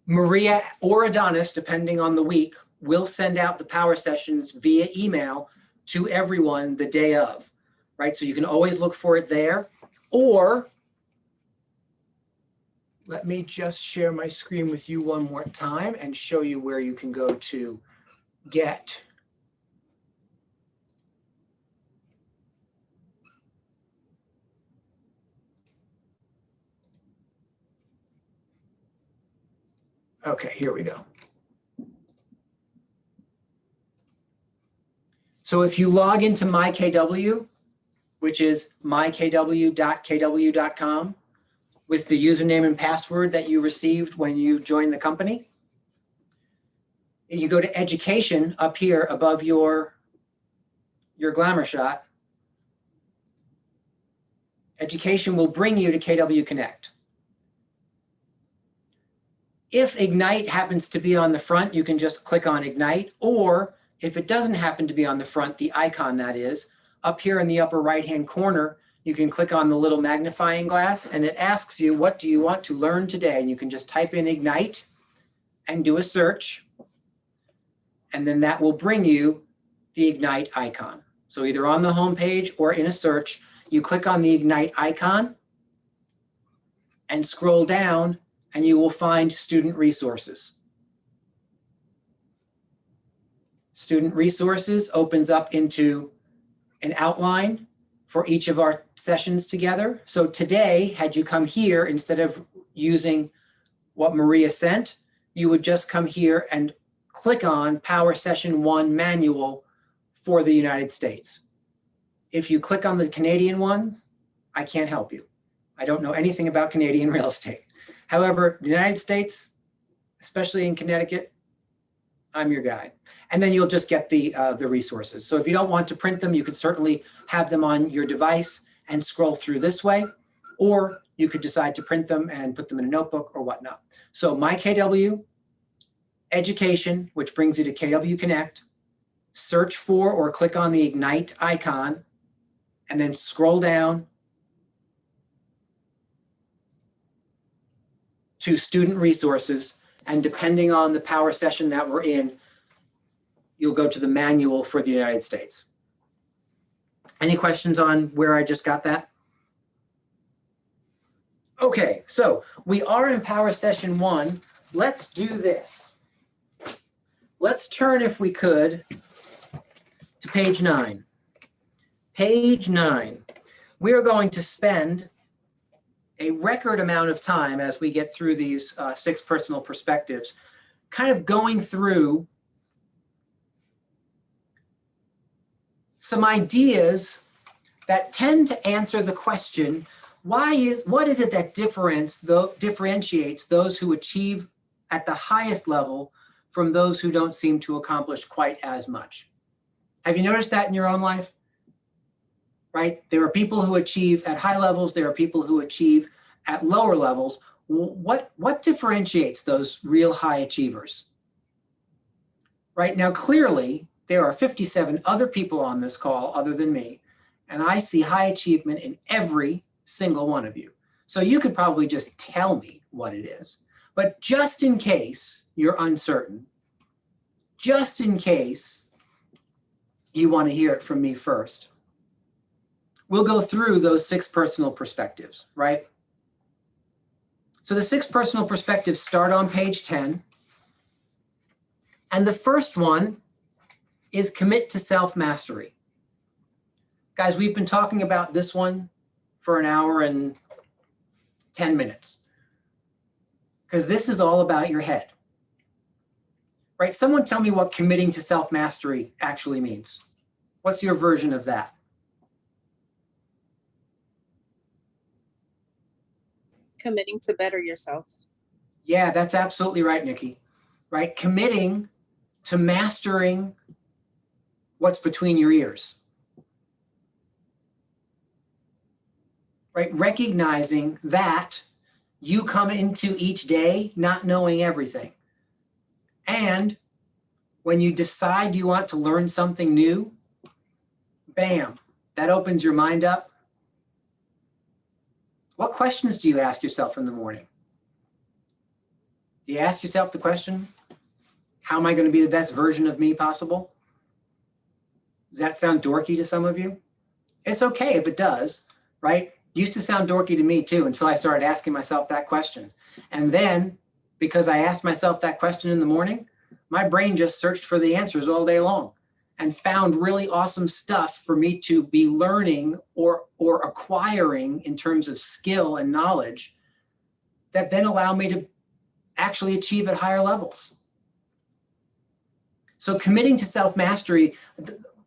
Maria or Adonis, depending on the week, will send out the power sessions via email to everyone the day of, right? So you can always look for it there. Or let me just share my screen with you one more time and show you where you can go to get. Okay, here we go. So if you log into MyKW, which is mykw.kw.com, with the username and password that you received when you joined the company, you go to education up here above your glamour shot. Education will bring you to KW Connect. If Ignite happens to be on the front, you can just click on Ignite, or if it doesn't happen to be on the front, the icon that is, up here in the upper right-hand corner, you can click on the little magnifying glass and it asks you, what do you want to learn today? And you can just type in Ignite and do a search. And then that will bring you the Ignite icon. So either on the home page or in a search, you click on the Ignite icon and scroll down and you will find student resources. Student resources opens up into an outline for each of our sessions together. So today, had you come here, instead of using what Maria sent, you would just come here and click on Power Session 1 Manual for the United States. If you click on the Canadian one, I can't help you. I don't know anything about Canadian real estate. However, the United States, especially in Connecticut, I'm your guy. And then you'll just get the resources. So if you don't want to print them, you could certainly have them on your device and scroll through this way, or you could decide to print them and put them in a notebook or whatnot. So MyKW, Education, which brings you to KW Connect, search for or click on the Ignite icon, and then scroll down to student resources. And depending on the power session that we're in, you'll go to the manual for the United States. Any questions on where I just got that? Okay, so we are in power session 1. Let's do this. Let's turn, if we could, to page 9. Page 9. We are going to spend a record amount of time as we get through these 6 personal perspectives, kind of going through some ideas that tend to answer the question, what is it that differentiates those who achieve at the highest level from those who don't seem to accomplish quite as much? Have you noticed that in your own life? Right? There are people who achieve at high levels. There are people who achieve at lower levels. What differentiates those real high achievers? Right now, clearly, there are 57 other people on this call other than me, and I see high achievement in every single one of you. So you could probably just tell me what it is. But just in case you're uncertain, just in case you want to hear it from me first, we'll go through those 6 personal perspectives, right? So the 6 personal perspectives start on page 10. And the first one is commit to self-mastery. Guys, we've been talking about this one for an hour and 10 minutes because this is all about your head, right? Someone tell me what committing to self-mastery actually means. What's your version of that? Committing to better yourself. Yeah, that's absolutely right, Nikki. Right? Committing to mastering what's between your ears. Right? Recognizing that you come into each day not knowing everything. And when you decide you want to learn something new, bam, that opens your mind up. What questions do you ask yourself in the morning? Do you ask yourself the question, how am I going to be the best version of me possible? Does that sound dorky to some of you? It's okay if it does, right? Used to sound dorky to me too, until I started asking myself that question. And then, because I asked myself that question in the morning, my brain just searched for the answers all day long and found really awesome stuff for me to be learning or acquiring in terms of skill and knowledge that then allow me to actually achieve at higher levels. So committing to self-mastery,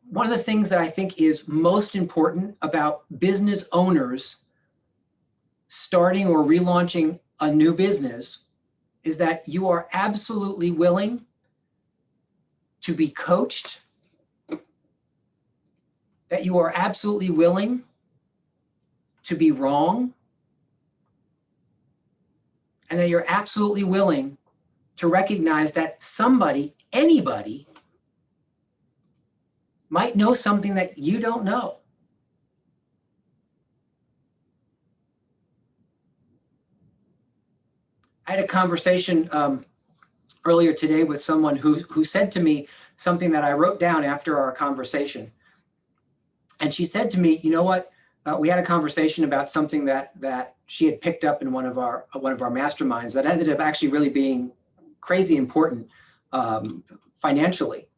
one of the things that I think is most important about business owners starting or relaunching a new business is that you are absolutely willing to be coached, that you are absolutely willing to be wrong, and that you're absolutely willing to recognize that somebody, anybody, might know something that you don't know. I had a conversation earlier today with someone who said to me something that I wrote down after our conversation. And she said to me, you know what? We had a conversation about something that she had picked up in one of our masterminds that ended up actually really being crazy important financially.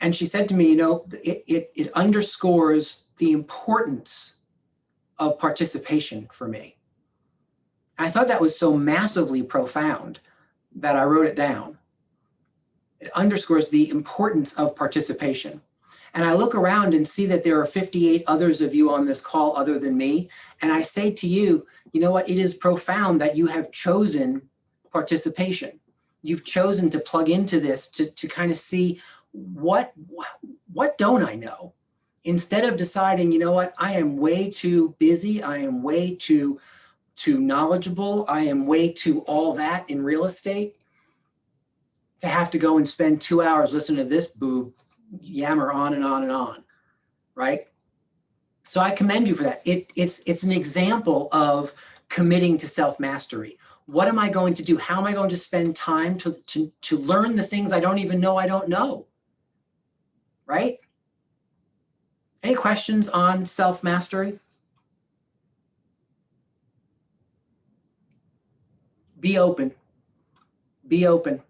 And she said to me, you know, it underscores the importance of participation for me. I thought that was so massively profound that I wrote it down. It underscores the importance of participation. And I look around and see that there are 58 others of you on this call other than me. And I say to you, you know what? It is profound that you have chosen participation. You've chosen to plug into this to kind of see what don't I know? Instead of deciding, you know what? I am way too busy. I am way too knowledgeable. I am way too all that in real estate to have to go and spend 2 hours listening to this boob yammer on and on and on, right? So I commend you for that. It's an example of committing to self-mastery. What am I going to do? How am I going to spend time to learn the things I don't even know I don't know, right? Any questions on self-mastery? Be open. Be open.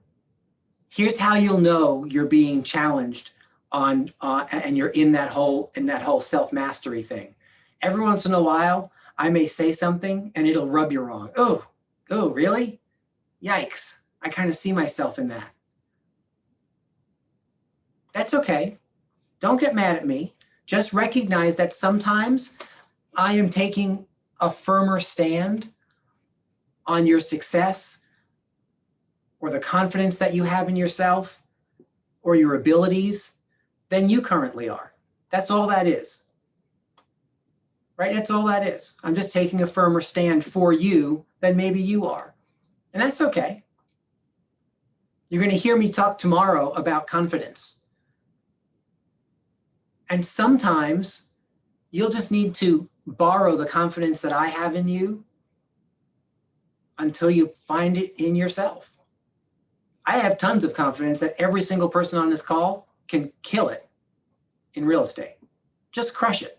Here's how you'll know you're being challenged on and you're in that whole self-mastery thing. Every once in a while, I may say something and it'll rub you wrong. Oh, really? Yikes. I kind of see myself in that. That's okay. Don't get mad at me. Just recognize that sometimes I am taking a firmer stand on your success or the confidence that you have in yourself or your abilities than you currently are. That's all that is. Right? That's all that is. I'm just taking a firmer stand for you than maybe you are. And that's okay. You're going to hear me talk tomorrow about confidence. And sometimes you'll just need to borrow the confidence that I have in you until you find it in yourself. I have tons of confidence that every single person on this call can kill it in real estate. Just crush it.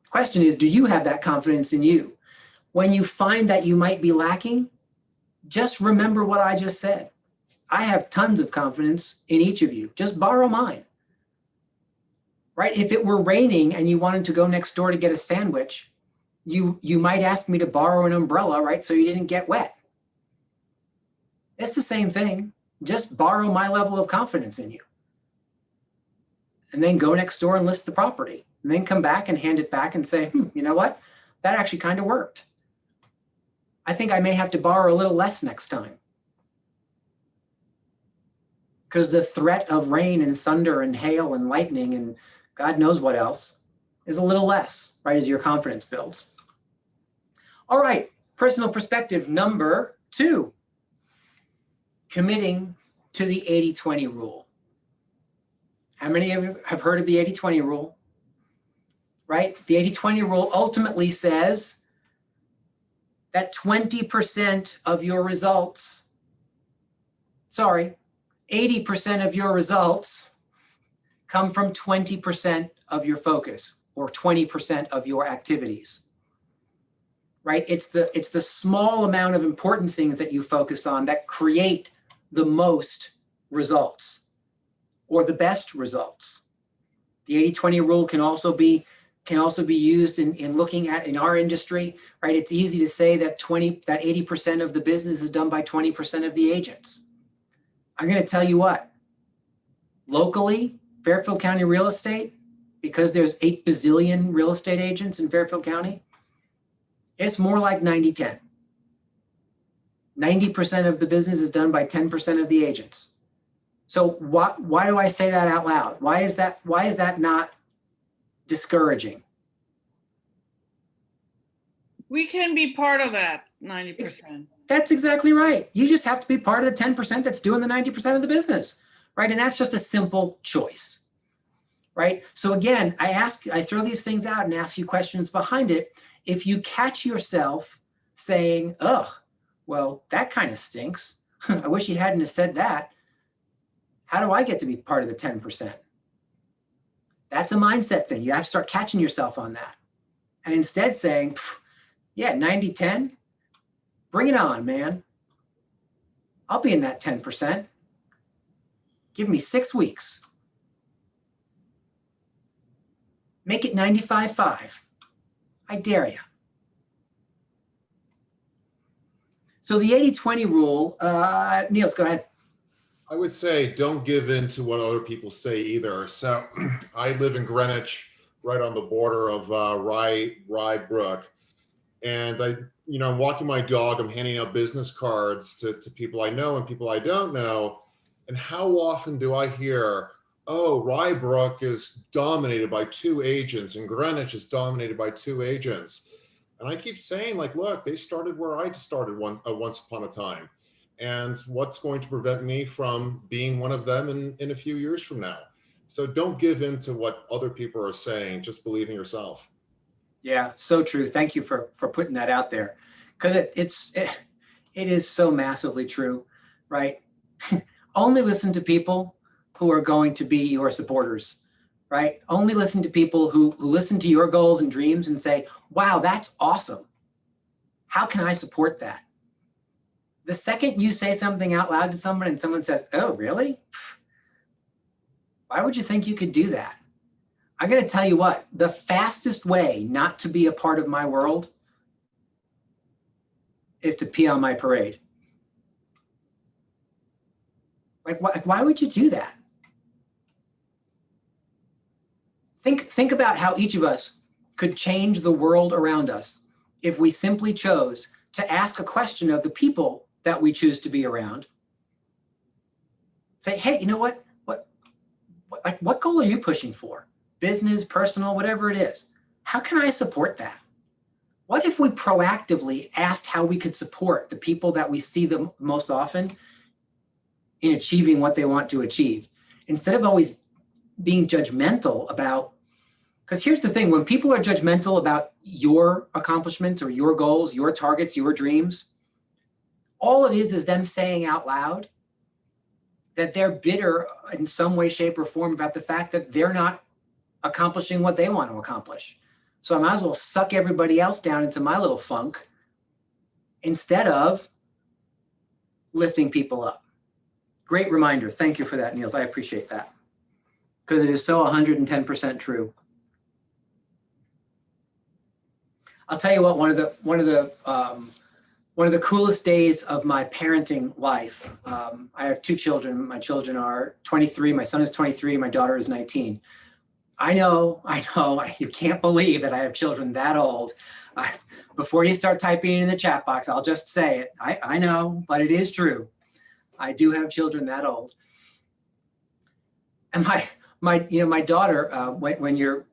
The question is, do you have that confidence in you? When you find that you might be lacking, just remember what I just said. I have tons of confidence in each of you. Just borrow mine. Right? If it were raining and you wanted to go next door to get a sandwich, you might ask me to borrow an umbrella, right? So you didn't get wet. It's the same thing. Just borrow my level of confidence in you. And then go next door and list the property. And then come back and hand it back and say, you know what? That actually kind of worked. I think I may have to borrow a little less next time. because the threat of rain and thunder and hail and lightning and God knows what else is a little less, right, as your confidence builds. All right, personal perspective number 2, committing to the 80-20 rule. How many of you have heard of the 80-20 rule? Right? The 80-20 rule ultimately says that 20% of your results, 80% of your results come from 20% of your focus or 20% of your activities. Right? It's the small amount of important things that you focus on that create the most results or the best results. The 80-20 rule can also be used in looking at in our industry, right? It's easy to say that 80% of the business is done by 20% of the agents. I'm going to tell you what, locally, Fairfield County real estate, because there's 8 bazillion real estate agents in Fairfield County, it's more like 90-10. 90% of the business is done by 10% of the agents. So why do I say that out loud? Why is that not discouraging? We can be part of that 90%. That's exactly right. You just have to be part of the 10% that's doing the 90% of the business, right? And that's just a simple choice, right? So again, I throw these things out and ask you questions behind it. If you catch yourself saying, ugh, well, that kind of stinks. I wish he hadn't have said that. How do I get to be part of the 10%? That's a mindset thing. You have to start catching yourself on that. And instead saying, yeah, 90-10, bring it on, man. I'll be in that 10%. Give me 6 weeks. Make it 95-5. I dare you. So the 80-20 rule, Niels, go ahead. I would say don't give in to what other people say either. So I live in Greenwich, right on the border of Rye Brook. And I'm walking my dog, I'm handing out business cards to people I know and people I don't know. And how often do I hear, oh, Rye Brook is dominated by 2 agents and Greenwich is dominated by 2 agents. And I keep saying, like, look, they started where I started once upon a time. And what's going to prevent me from being one of them in a few years from now? So don't give in to what other people are saying, just believe in yourself. Yeah, so true. Thank you for putting that out there, because it is so massively true, right? Only listen to people who are going to be your supporters, right? Only listen to people who listen to your goals and dreams and say, wow, that's awesome. How can I support that? The second you say something out loud to someone and someone says, oh, really? Why would you think you could do that? I'm going to tell you what, the fastest way not to be a part of my world is to pee on my parade. Like, why would you do that? Think about how each of us could change the world around us if we simply chose to ask a question of the people that we choose to be around. Say, hey, you know what? What goal are you pushing for? Business, personal, whatever it is. How can I support that? What if we proactively asked how we could support the people that we see the most often in achieving what they want to achieve, instead of always being judgmental about, because here's the thing, when people are judgmental about your accomplishments or your goals, your targets, your dreams, all it is them saying out loud that they're bitter in some way, shape, or form about the fact that they're not accomplishing what they want to accomplish. So I might as well suck everybody else down into my little funk instead of lifting people up. Great reminder. Thank you for that, Niels. I appreciate that, because it is so 110% true. I'll tell you what, one of the coolest days of my parenting life. I have 2 children. My children are 23. My son is 23. My daughter is 19. I know. You can't believe that I have children that old. Before you start typing in the chat box, I'll just say it. I know, but it is true. I do have children that old. And my daughter, when you're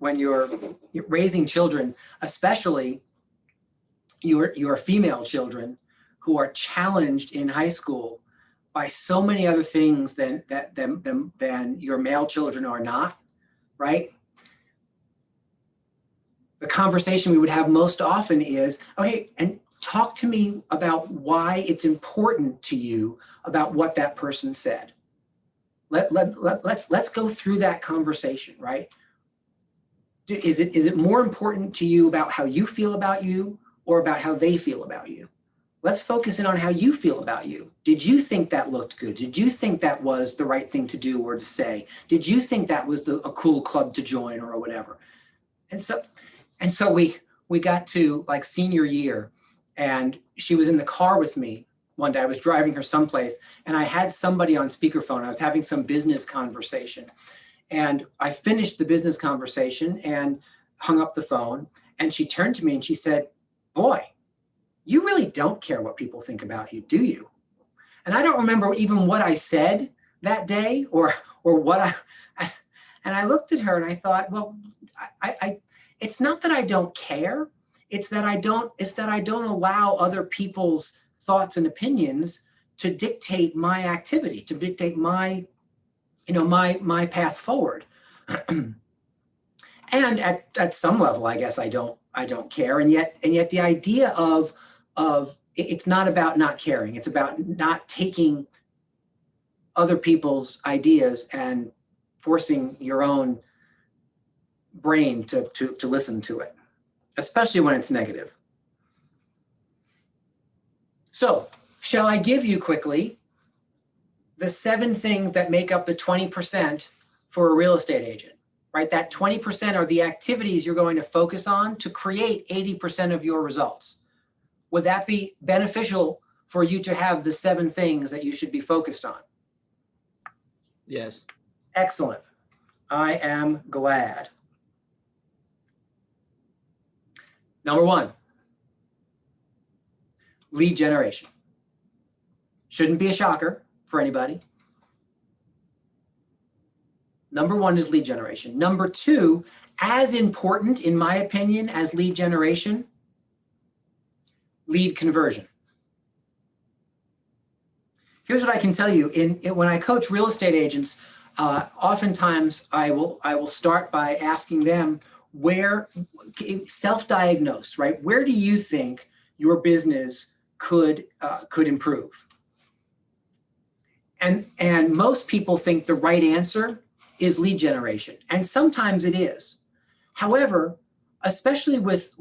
raising children, especially your female children who are challenged in high school by so many other things than your male children are not, right? The conversation we would have most often is, okay, and talk to me about why it's important to you about what that person said. Let's go through that conversation, right? Is it more important to you about how you feel about you or about how they feel about you? Let's focus in on how you feel about you. Did you think that looked good? Did you think that was the right thing to do or to say? Did you think that was a cool club to join or whatever? And so we got to like senior year, and she was in the car with me one day. I was driving her someplace, and I had somebody on speakerphone. I was having some business conversation, and I finished the business conversation and hung up the phone. And she turned to me and she said, "Boy, you really don't care what people think about you, do you?" And I don't remember even what I said that day or what and I looked at her and I thought, well, I it's not that I don't care. It's that I don't allow other people's thoughts and opinions to dictate my activity, to dictate my path forward. And at some level, I guess I don't care. And yet the idea of it's not about not caring. It's about not taking other people's ideas and forcing your own brain to listen to it, especially when it's negative. So, shall I give you quickly the 7 things that make up the 20% for a real estate agent, right? That 20% are the activities you're going to focus on to create 80% of your results. Would that be beneficial for you to have the 7 things that you should be focused on? Yes. Excellent. I am glad. Number 1, lead generation. Shouldn't be a shocker for anybody. Number 1 is lead generation. Number 2, as important, in my opinion, as lead generation, lead conversion. Here's what I can tell you. When I coach real estate agents, oftentimes I will start by asking them self-diagnose, right? Where do you think your business could improve? And most people think the right answer is lead generation, and sometimes it is. However, especially with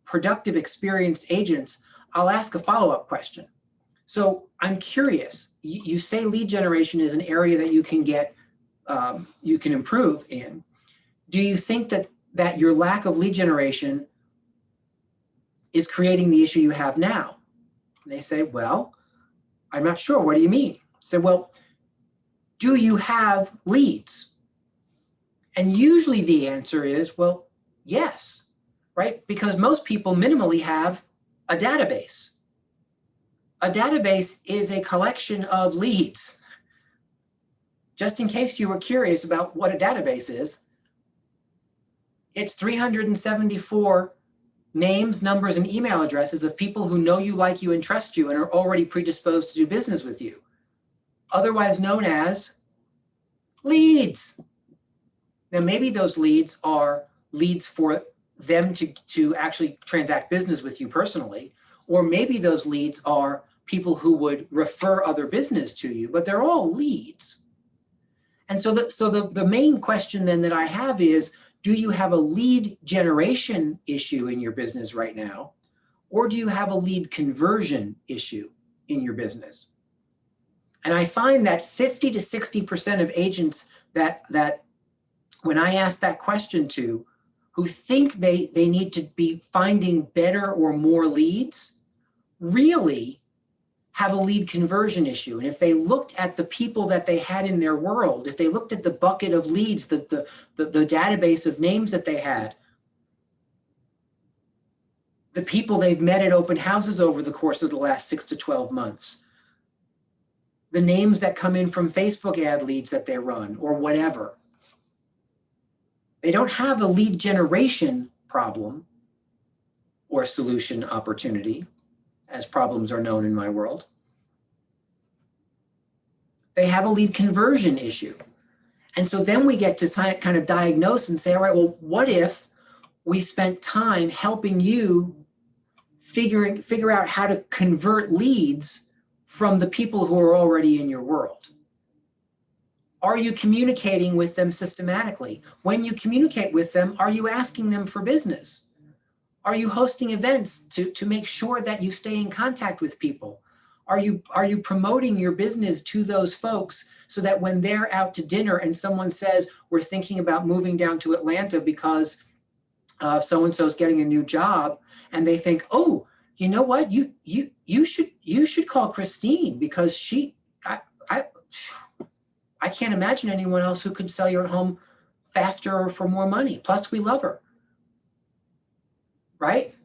productive, experienced agents, I'll ask a follow-up question. So I'm curious. You say lead generation is an area that you can improve in. Do you think that your lack of lead generation is creating the issue you have now? And they say, well, I'm not sure. What do you mean? I say, well, do you have leads? And usually the answer is, well, yes, right? Because most people minimally have a database. A database is a collection of leads. Just in case you were curious about what a database is, it's 374 names, numbers, and email addresses of people who know you, like you, and trust you and are already predisposed to do business with you, otherwise known as leads. Now, maybe those leads are leads for them to actually transact business with you personally, or maybe those leads are people who would refer other business to you, but they're all leads. And so the main question then that I have is, do you have a lead generation issue in your business right now? Or do you have a lead conversion issue in your business? And I find that 50 to 60% of agents that when I ask that question to, who think they need to be finding better or more leads, really have a lead conversion issue. And if they looked at the people that they had in their world, if they looked at the bucket of leads, the database of names that they had, the people they've met at open houses over the course of the last 6 to 12 months, the names that come in from Facebook ad leads that they run or whatever. They don't have a lead generation problem or solution opportunity, as problems are known in my world. They have a lead conversion issue. And so then we get to kind of diagnose and say, all right, well, what if we spent time helping you figure out how to convert leads from the people who are already in your world? Are you communicating with them systematically? When you communicate with them, are you asking them for business? Are you hosting events to make sure that you stay in contact with people? Are you promoting your business to those folks so that when they're out to dinner and someone says, we're thinking about moving down to Atlanta because so-and-so is getting a new job, and they think, oh, you know what, you should call Christine because I can't imagine anyone else who could sell your home faster or for more money. Plus, we love her. Right?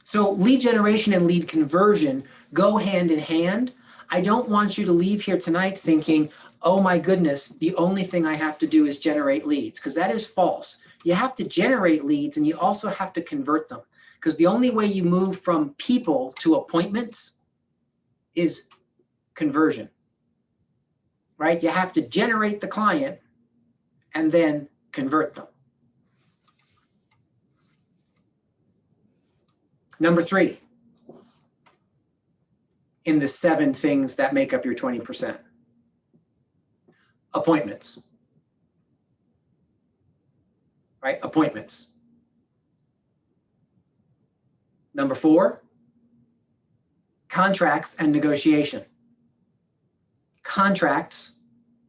So lead generation and lead conversion go hand in hand. I don't want you to leave here tonight thinking, oh my goodness, the only thing I have to do is generate leads, because that is false. You have to generate leads and you also have to convert them, because the only way you move from people to appointments is conversion, right? You have to generate the client and then convert them. Number 3, in the 7 things that make up your 20%, appointments, right? Appointments. Number 4, contracts and negotiation. Contracts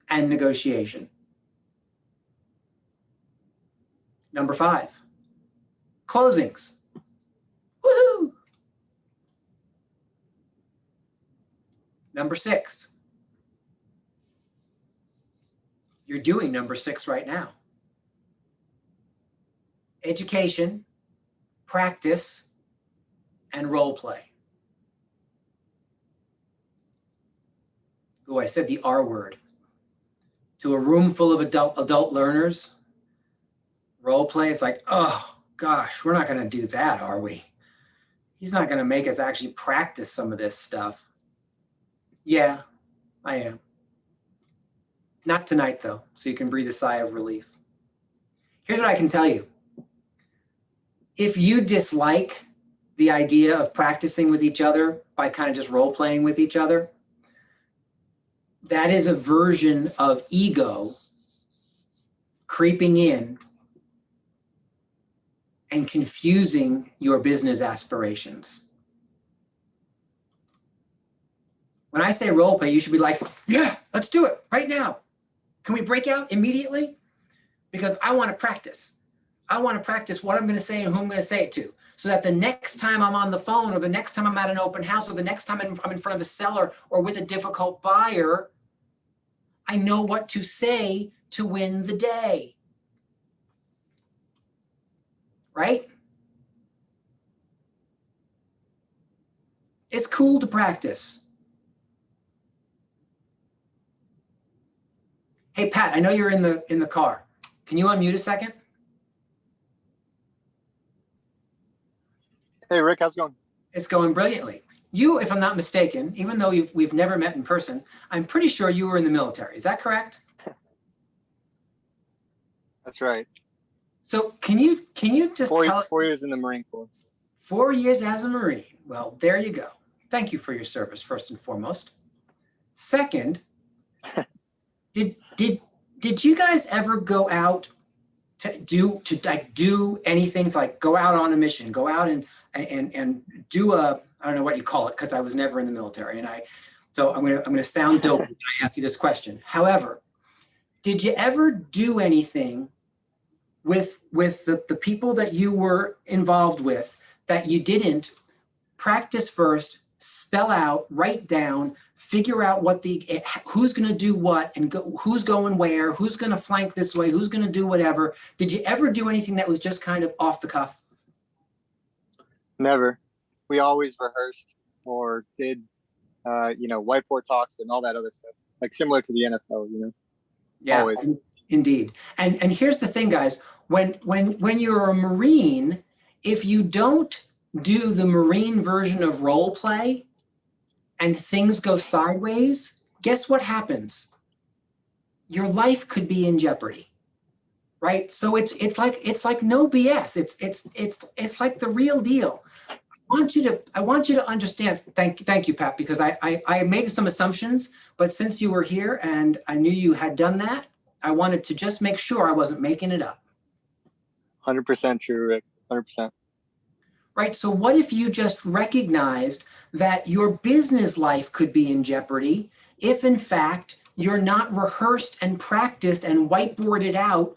and negotiation. Number 5, closings. Woohoo! Number 6. You're doing number 6 right now. Education, practice, and role play. Oh, I said the R word. To a room full of adult learners, role play, it's like, oh gosh, we're not going to do that, are we? He's not going to make us actually practice some of this stuff. Yeah, I am. Not tonight, though, so you can breathe a sigh of relief. Here's what I can tell you. If you dislike the idea of practicing with each other by kind of just role-playing with each other, that is a version of ego creeping in and confusing your business aspirations. When I say role play, you should be like, yeah, let's do it right now. Can we break out immediately? Because I want to practice. I want to practice what I'm going to say and who I'm going to say it to, so that the next time I'm on the phone, or the next time I'm at an open house, or the next time I'm in front of a seller or with a difficult buyer, I know what to say to win the day. Right? It's cool to practice. Hey, Pat, I know you're in the car. Can you unmute a second? Hey, Rick, how's it going? It's going brilliantly. You, if I'm not mistaken, even though we've never met in person, I'm pretty sure you were in the military. Is that correct? That's right. So can you just tell us? 4 years in the Marine Corps. 4 years as a Marine. Well, there you go. Thank you for your service, first and foremost. Second, did you guys ever go out to do anything, to like go out on a mission, go out and do a, I don't know what you call it, because I was never in the military, so I'm gonna sound dope when I ask you this question. However, did you ever do anything with the people that you were involved with that you didn't practice first, spell out, write down, figure out who's going to do what, and who's going where, who's going to flank this way, who's going to do whatever? Did you ever do anything that was just kind of off the cuff? Never. We always rehearsed. or did, whiteboard talks and all that other stuff, like similar to the NFL, Yeah, always. indeed. And here's the thing, guys. When you're a Marine, if you don't do the Marine version of role play and things go sideways, guess what happens? Your life could be in jeopardy, right? So it's like no BS. It's like the real deal. I want you to understand. Thank you, Pat, because I made some assumptions, but since you were here and I knew you had done that, I wanted to just make sure I wasn't making it up. 100% true, Rick. 100%. Right. So what if you just recognized that your business life could be in jeopardy if in fact you're not rehearsed and practiced and whiteboarded out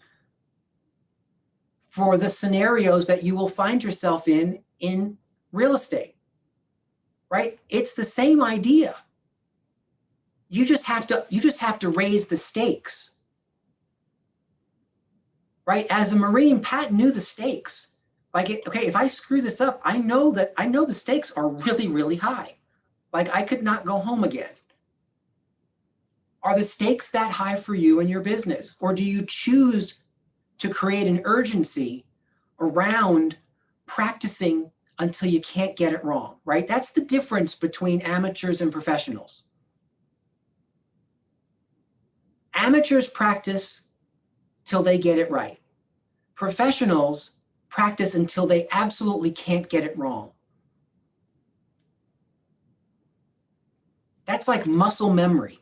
for the scenarios that you will find yourself in real estate, right? It's the same idea. You just have to raise the stakes, right? As a Marine, Pat knew the stakes. Like, okay, if I screw this up, I know the stakes are really, really high. Like I could not go home again. Are the stakes that high for you and your business? Or do you choose to create an urgency around practicing until you can't get it wrong, right? That's the difference between amateurs and professionals. Amateurs practice till they get it right. Professionals practice until they absolutely can't get it wrong. That's like muscle memory.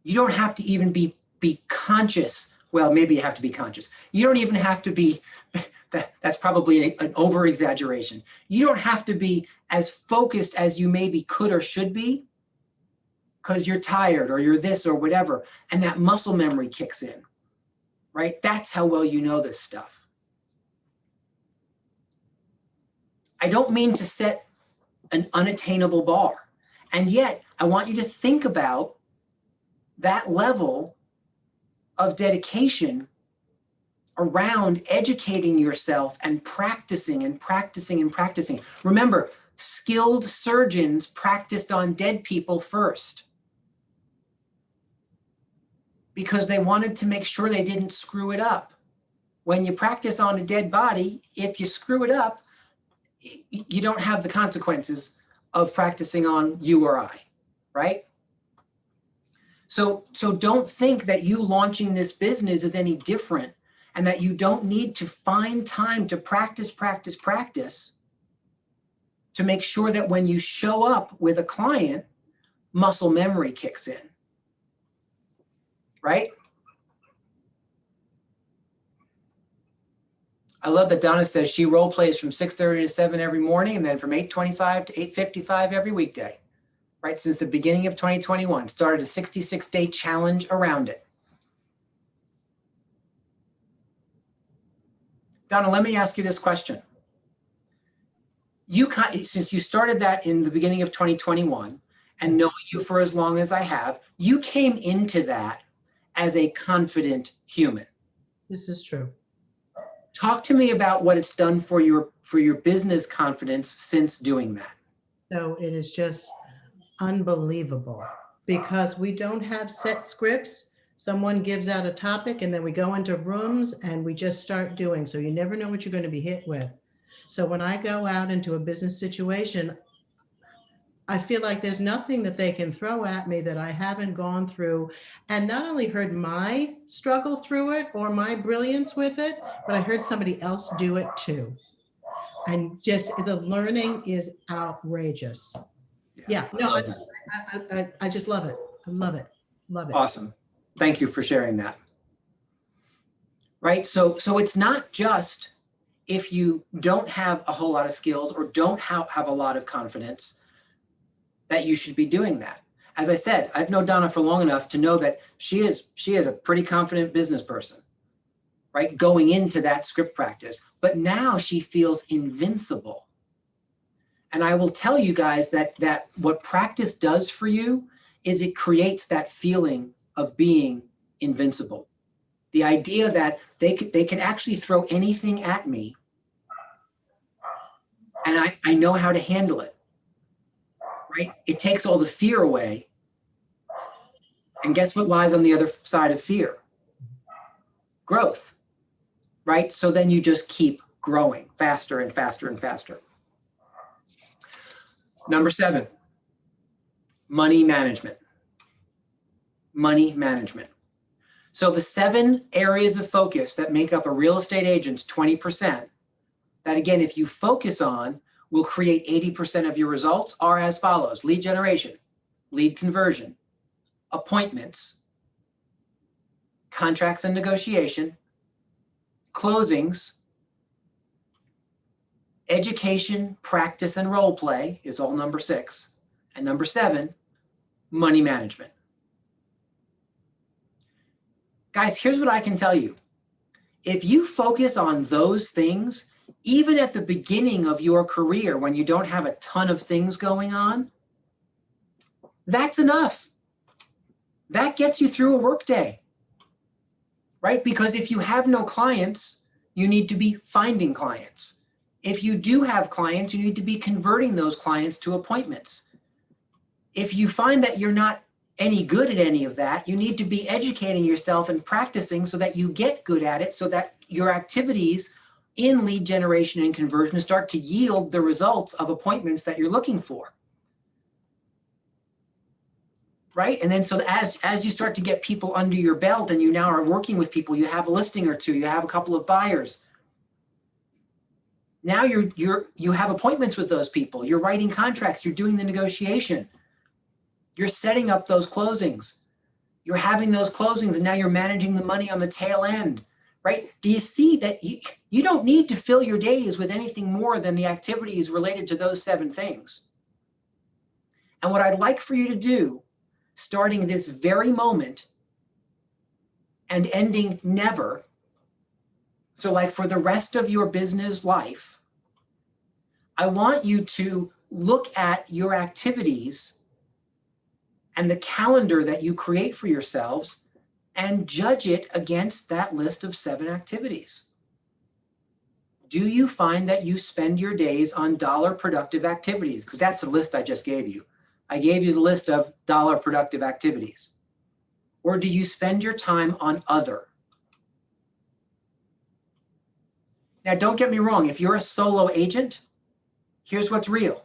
You don't have to even be conscious. Well, maybe you have to be conscious. You don't even have to be, that's probably an over exaggeration. You don't have to be as focused as you maybe could or should be because you're tired or you're this or whatever. And that muscle memory kicks in, right? That's how well you know this stuff. I don't mean to set an unattainable bar. And yet I want you to think about that level of dedication around educating yourself and practicing and practicing and practicing. Remember, skilled surgeons practiced on dead people first because they wanted to make sure they didn't screw it up. When you practice on a dead body, if you screw it up, you don't have the consequences of practicing on you or I, right? So don't think that you launching this business is any different and that you don't need to find time to practice to make sure that when you show up with a client, muscle memory kicks in, right? I love that Donna says she role plays from 6:30 to 7 every morning and then from 8:25 to 8:55 every weekday, right? Since the beginning of 2021, started a 66-day challenge around it. Donna, let me ask you this question. Since you started that in the beginning of 2021 and knowing you for as long as I have, you came into that as a confident human. This is true. Talk to me about what it's done for your business confidence since doing that. So it is just unbelievable because we don't have set scripts. Someone gives out a topic and then we go into rooms and we just start doing. So you never know what you're going to be hit with. So when I go out into a business situation, I feel like there's nothing that they can throw at me that I haven't gone through and not only heard my struggle through it or my brilliance with it, but I heard somebody else do it too. And just the learning is outrageous. Yeah, no, I just love it. I love it. Love it. Awesome. Thank you for sharing that. Right. So it's not just if you don't have a whole lot of skills or don't have a lot of confidence that you should be doing that. As I said, I've known Donna for long enough to know that she is a pretty confident business person, right? Going into that script practice, but now she feels invincible. And I will tell you guys that what practice does for you is it creates that feeling of being invincible. The idea that they can actually throw anything at me and I know how to handle it. right? It takes all the fear away. And guess what lies on the other side of fear? Growth, right? So then you just keep growing faster and faster and faster. Number 7, money management. Money management. So the 7 areas of focus that make up a real estate agent's 20%, that again, if you focus on, will create 80% of your results are as follows: lead generation, lead conversion, appointments, contracts and negotiation, closings, education, practice, and role play is all number 6. And number 7, money management. Guys, here's what I can tell you. If you focus on those things, even at the beginning of your career when you don't have a ton of things going on, that's enough. That gets you through a workday, right? Because if you have no clients, you need to be finding clients. If you do have clients, you need to be converting those clients to appointments. If you find that you're not any good at any of that, you need to be educating yourself and practicing so that you get good at it, so that your activities in lead generation and conversion start to yield the results of appointments that you're looking for. Right? And then so as you start to get people under your belt and you now are working with people, you have a listing or two, you have a couple of buyers. Now you have appointments with those people, you're writing contracts, you're doing the negotiation, you're setting up those closings, you're having those closings, and now you're managing the money on the tail end, right? Do you see that you don't need to fill your days with anything more than the activities related to those 7 things? And what I'd like for you to do, starting this very moment and ending never, so like for the rest of your business life, I want you to look at your activities and the calendar that you create for yourselves and judge it against that list of 7 activities. Do you find that you spend your days on dollar productive activities? Because that's the list I just gave you. I gave you the list of dollar productive activities. Or do you spend your time on other? Now, don't get me wrong. If you're a solo agent, here's what's real.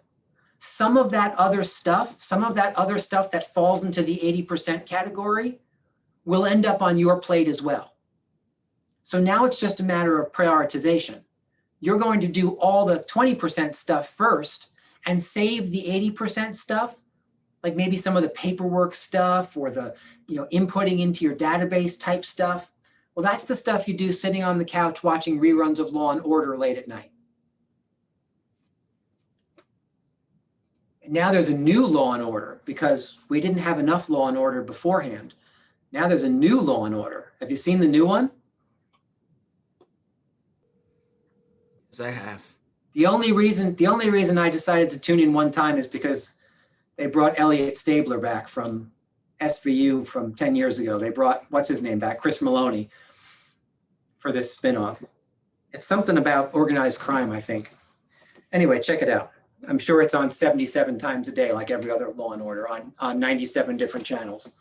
Some of that other stuff that falls into the 80% category will end up on your plate as well. So now it's just a matter of prioritization. You're going to do all the 20% stuff first and save the 80% stuff, like maybe some of the paperwork stuff or the inputting into your database type stuff. Well, that's the stuff you do sitting on the couch watching reruns of Law and Order late at night. And now there's a new Law and Order because we didn't have enough Law and Order beforehand. Now there's a new Law and Order. Have you seen the new one? Yes, I have. The only reason I decided to tune in one time is because they brought Elliot Stabler back from SVU from 10 years ago. They brought, what's his name back? Chris Maloney for this spinoff. It's something about organized crime, I think. Anyway, check it out. I'm sure it's on 77 times a day, like every other Law and Order on 97 different channels.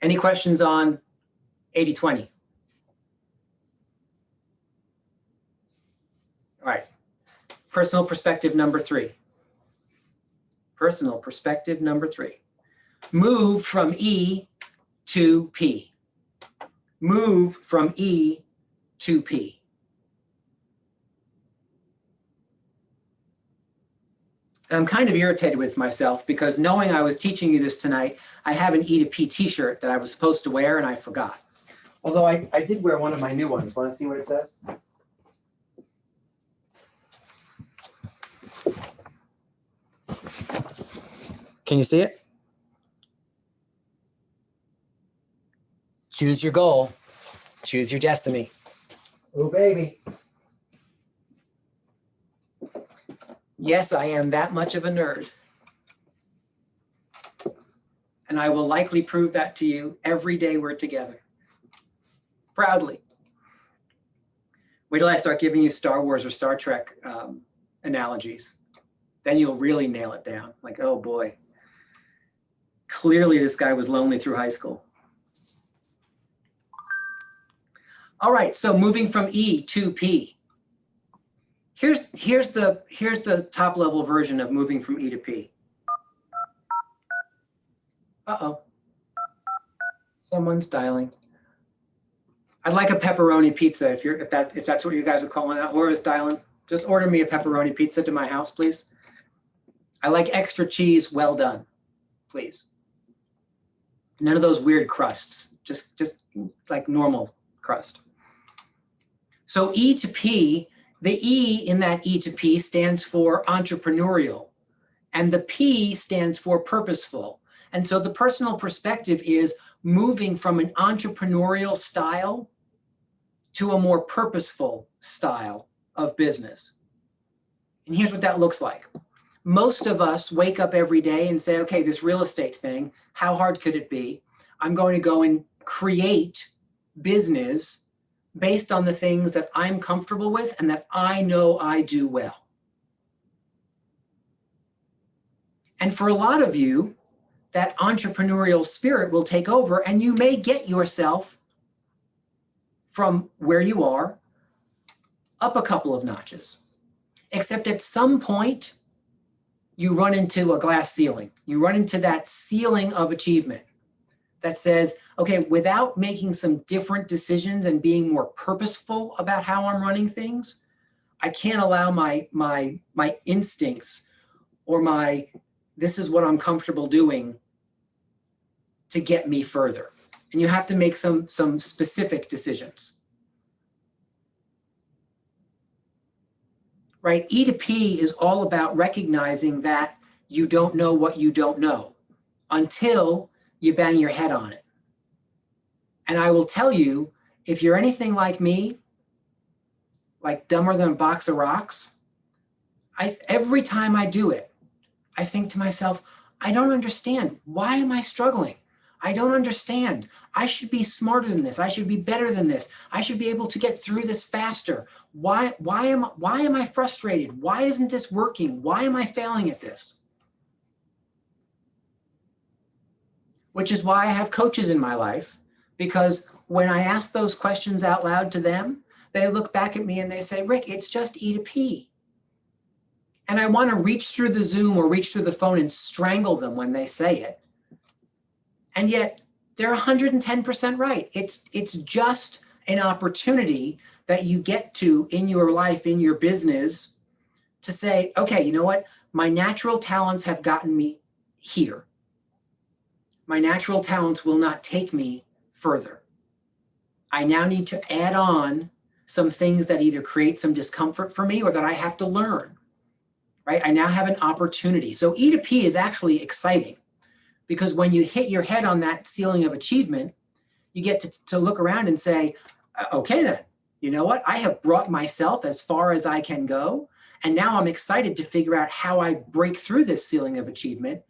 Any questions on 80-20? All right, personal perspective number 3. Personal perspective number 3. Move from E to P. Move from E to P. I'm kind of irritated with myself because knowing I was teaching you this tonight, I have an E to P t-shirt that I was supposed to wear and I forgot. Although I did wear one of my new ones. Want to see what it says? Can you see it? Choose your goal. Choose your destiny. Oh, baby. Yes, I am that much of a nerd. And I will likely prove that to you every day we're together. Proudly. Wait till I start giving you Star Wars or Star Trek analogies. Then you'll really nail it down. Like, oh boy, clearly this guy was lonely through high school. All right, so moving from E to P. Here's the top level version of moving from E to P. Uh-oh. Someone's dialing. I'd like a pepperoni pizza if that's what you guys are calling out. Laura's dialing. Just order me a pepperoni pizza to my house, please. I like extra cheese, well done, please. None of those weird crusts, just like normal crust. So E to P, the E in that E to P stands for entrepreneurial, and the P stands for purposeful. And so the personal perspective is moving from an entrepreneurial style to a more purposeful style of business. And here's what that looks like. Most of us wake up every day and say, okay, this real estate thing, how hard could it be? I'm going to go and create business based on the things that I'm comfortable with and that I know I do well. And for a lot of you, that entrepreneurial spirit will take over, and you may get yourself from where you are up a couple of notches. Except at some point, you run into a glass ceiling. You run into that ceiling of achievement that says, okay, without making some different decisions and being more purposeful about how I'm running things, I can't allow my instincts or this is what I'm comfortable doing to get me further. And you have to make some specific decisions. Right? E to P is all about recognizing that you don't know what you don't know until you bang your head on it. And I will tell you, if you're anything like me, like dumber than a box of rocks, every time I do it, I think to myself, I don't understand. Why am I struggling? I don't understand. I should be smarter than this. I should be better than this. I should be able to get through this faster. Why am I frustrated? Why isn't this working? Why am I failing at this? Which is why I have coaches in my life, because when I ask those questions out loud to them, they look back at me and they say, Rick, it's just E to P. And I want to reach through the Zoom or reach through the phone and strangle them when they say it. And yet they're 110% right. It's just an opportunity that you get to in your life, in your business, to say, okay, you know what? My natural talents have gotten me here. My natural talents will not take me further. I now need to add on some things that either create some discomfort for me or that I have to learn. Right? I now have an opportunity. So E to P is actually exciting, because when you hit your head on that ceiling of achievement, you get to look around and say, okay, then, you know what? I have brought myself as far as I can go. And now I'm excited to figure out how I break through this ceiling of achievement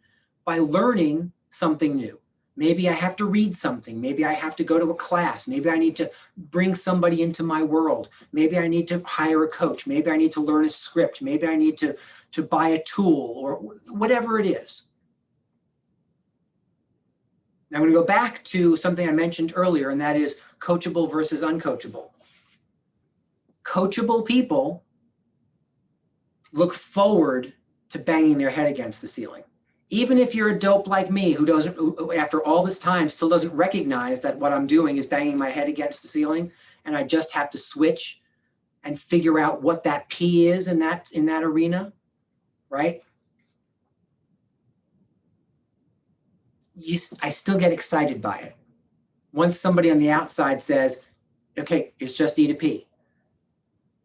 by learning something new. Maybe I have to read something. Maybe I have to go to a class. Maybe I need to bring somebody into my world. Maybe I need to hire a coach. Maybe I need to learn a script. Maybe I need to buy a tool or whatever it is. Now I'm going to go back to something I mentioned earlier, and that is coachable versus uncoachable. Coachable people look forward to banging their head against the ceiling. Even if you're a dope like me who after all this time still doesn't recognize that what I'm doing is banging my head against the ceiling, and I just have to switch and figure out what that P is in that arena, right? I still get excited by it. Once somebody on the outside says, okay, it's just E to P.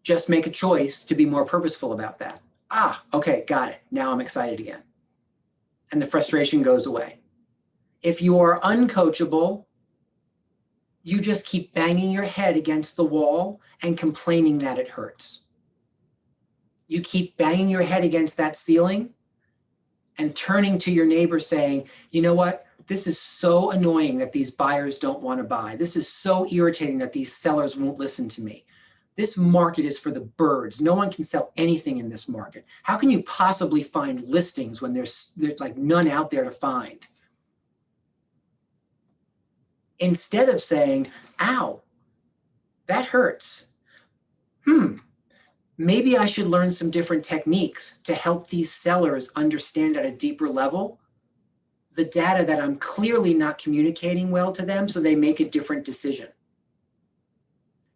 Just make a choice to be more purposeful about that. Ah, okay, got it. Now I'm excited again. And the frustration goes away. If you are uncoachable, you just keep banging your head against the wall and complaining that it hurts. You keep banging your head against that ceiling and turning to your neighbor saying, you know what? This is so annoying that these buyers don't want to buy. This is so irritating that these sellers won't listen to me. This market is for the birds. No one can sell anything in this market. How can you possibly find listings when there's like none out there to find? Instead of saying, ow, that hurts. Maybe I should learn some different techniques to help these sellers understand at a deeper level the data that I'm clearly not communicating well to them, so they make a different decision.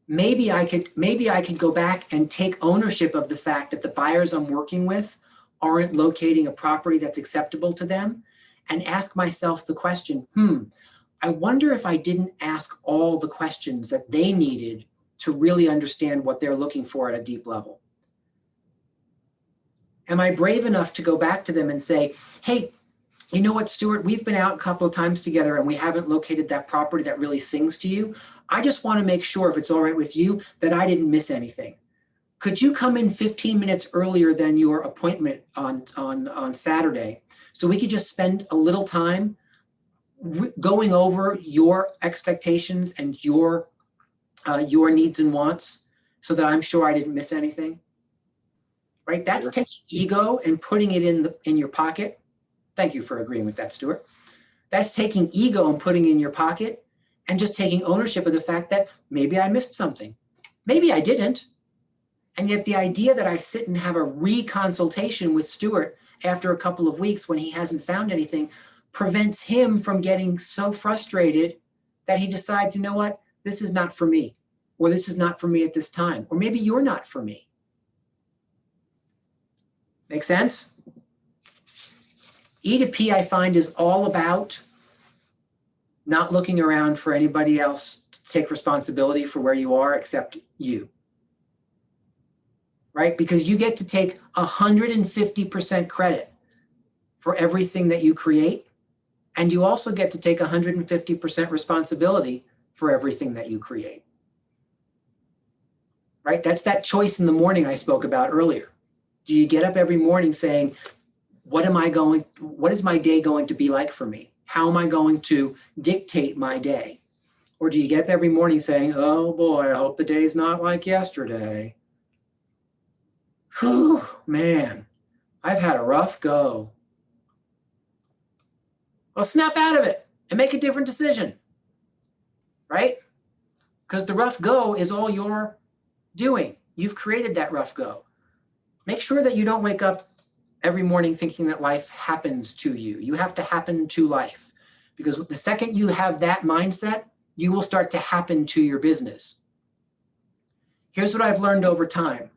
Maybe I could go back and take ownership of the fact that the buyers I'm working with aren't locating a property that's acceptable to them, and ask myself the question, I wonder if I didn't ask all the questions that they needed to really understand what they're looking for at a deep level. Am I brave enough to go back to them and say, hey, you know what, Stuart, we've been out a couple of times together and we haven't located that property that really sings to you. I just want to make sure, if it's all right with you, that I didn't miss anything. Could you come in 15 minutes earlier than your appointment on Saturday, so we could just spend a little time going over your expectations and your needs and wants, so that I'm sure I didn't miss anything? Right? That's Sure. taking ego and putting it in your pocket. Thank you for agreeing with that, Stuart. That's taking ego and putting it in your pocket, and just taking ownership of the fact that maybe I missed something. Maybe I didn't. And yet the idea that I sit and have a reconsultation with Stuart after a couple of weeks when he hasn't found anything prevents him from getting so frustrated that he decides, you know what, this is not for me, or this is not for me at this time, or maybe you're not for me. Make sense? E to P, I find, is all about not looking around for anybody else to take responsibility for where you are except you. Right? Because you get to take 150% credit for everything that you create, and you also get to take 150% responsibility for everything that you create. Right? That's that choice in the morning I spoke about earlier. Do you get up every morning saying, what is my day going to be like for me? How am I going to dictate my day? Or do you get up every morning saying, oh boy, I hope the day's not like yesterday. Whew, man, I've had a rough go. Well, snap out of it and make a different decision, right? Because the rough go is all you're doing. You've created that rough go. Make sure that you don't wake up every morning thinking that life happens to you. You have to happen to life, because the second you have that mindset, you will start to happen to your business. Here's what I've learned over time.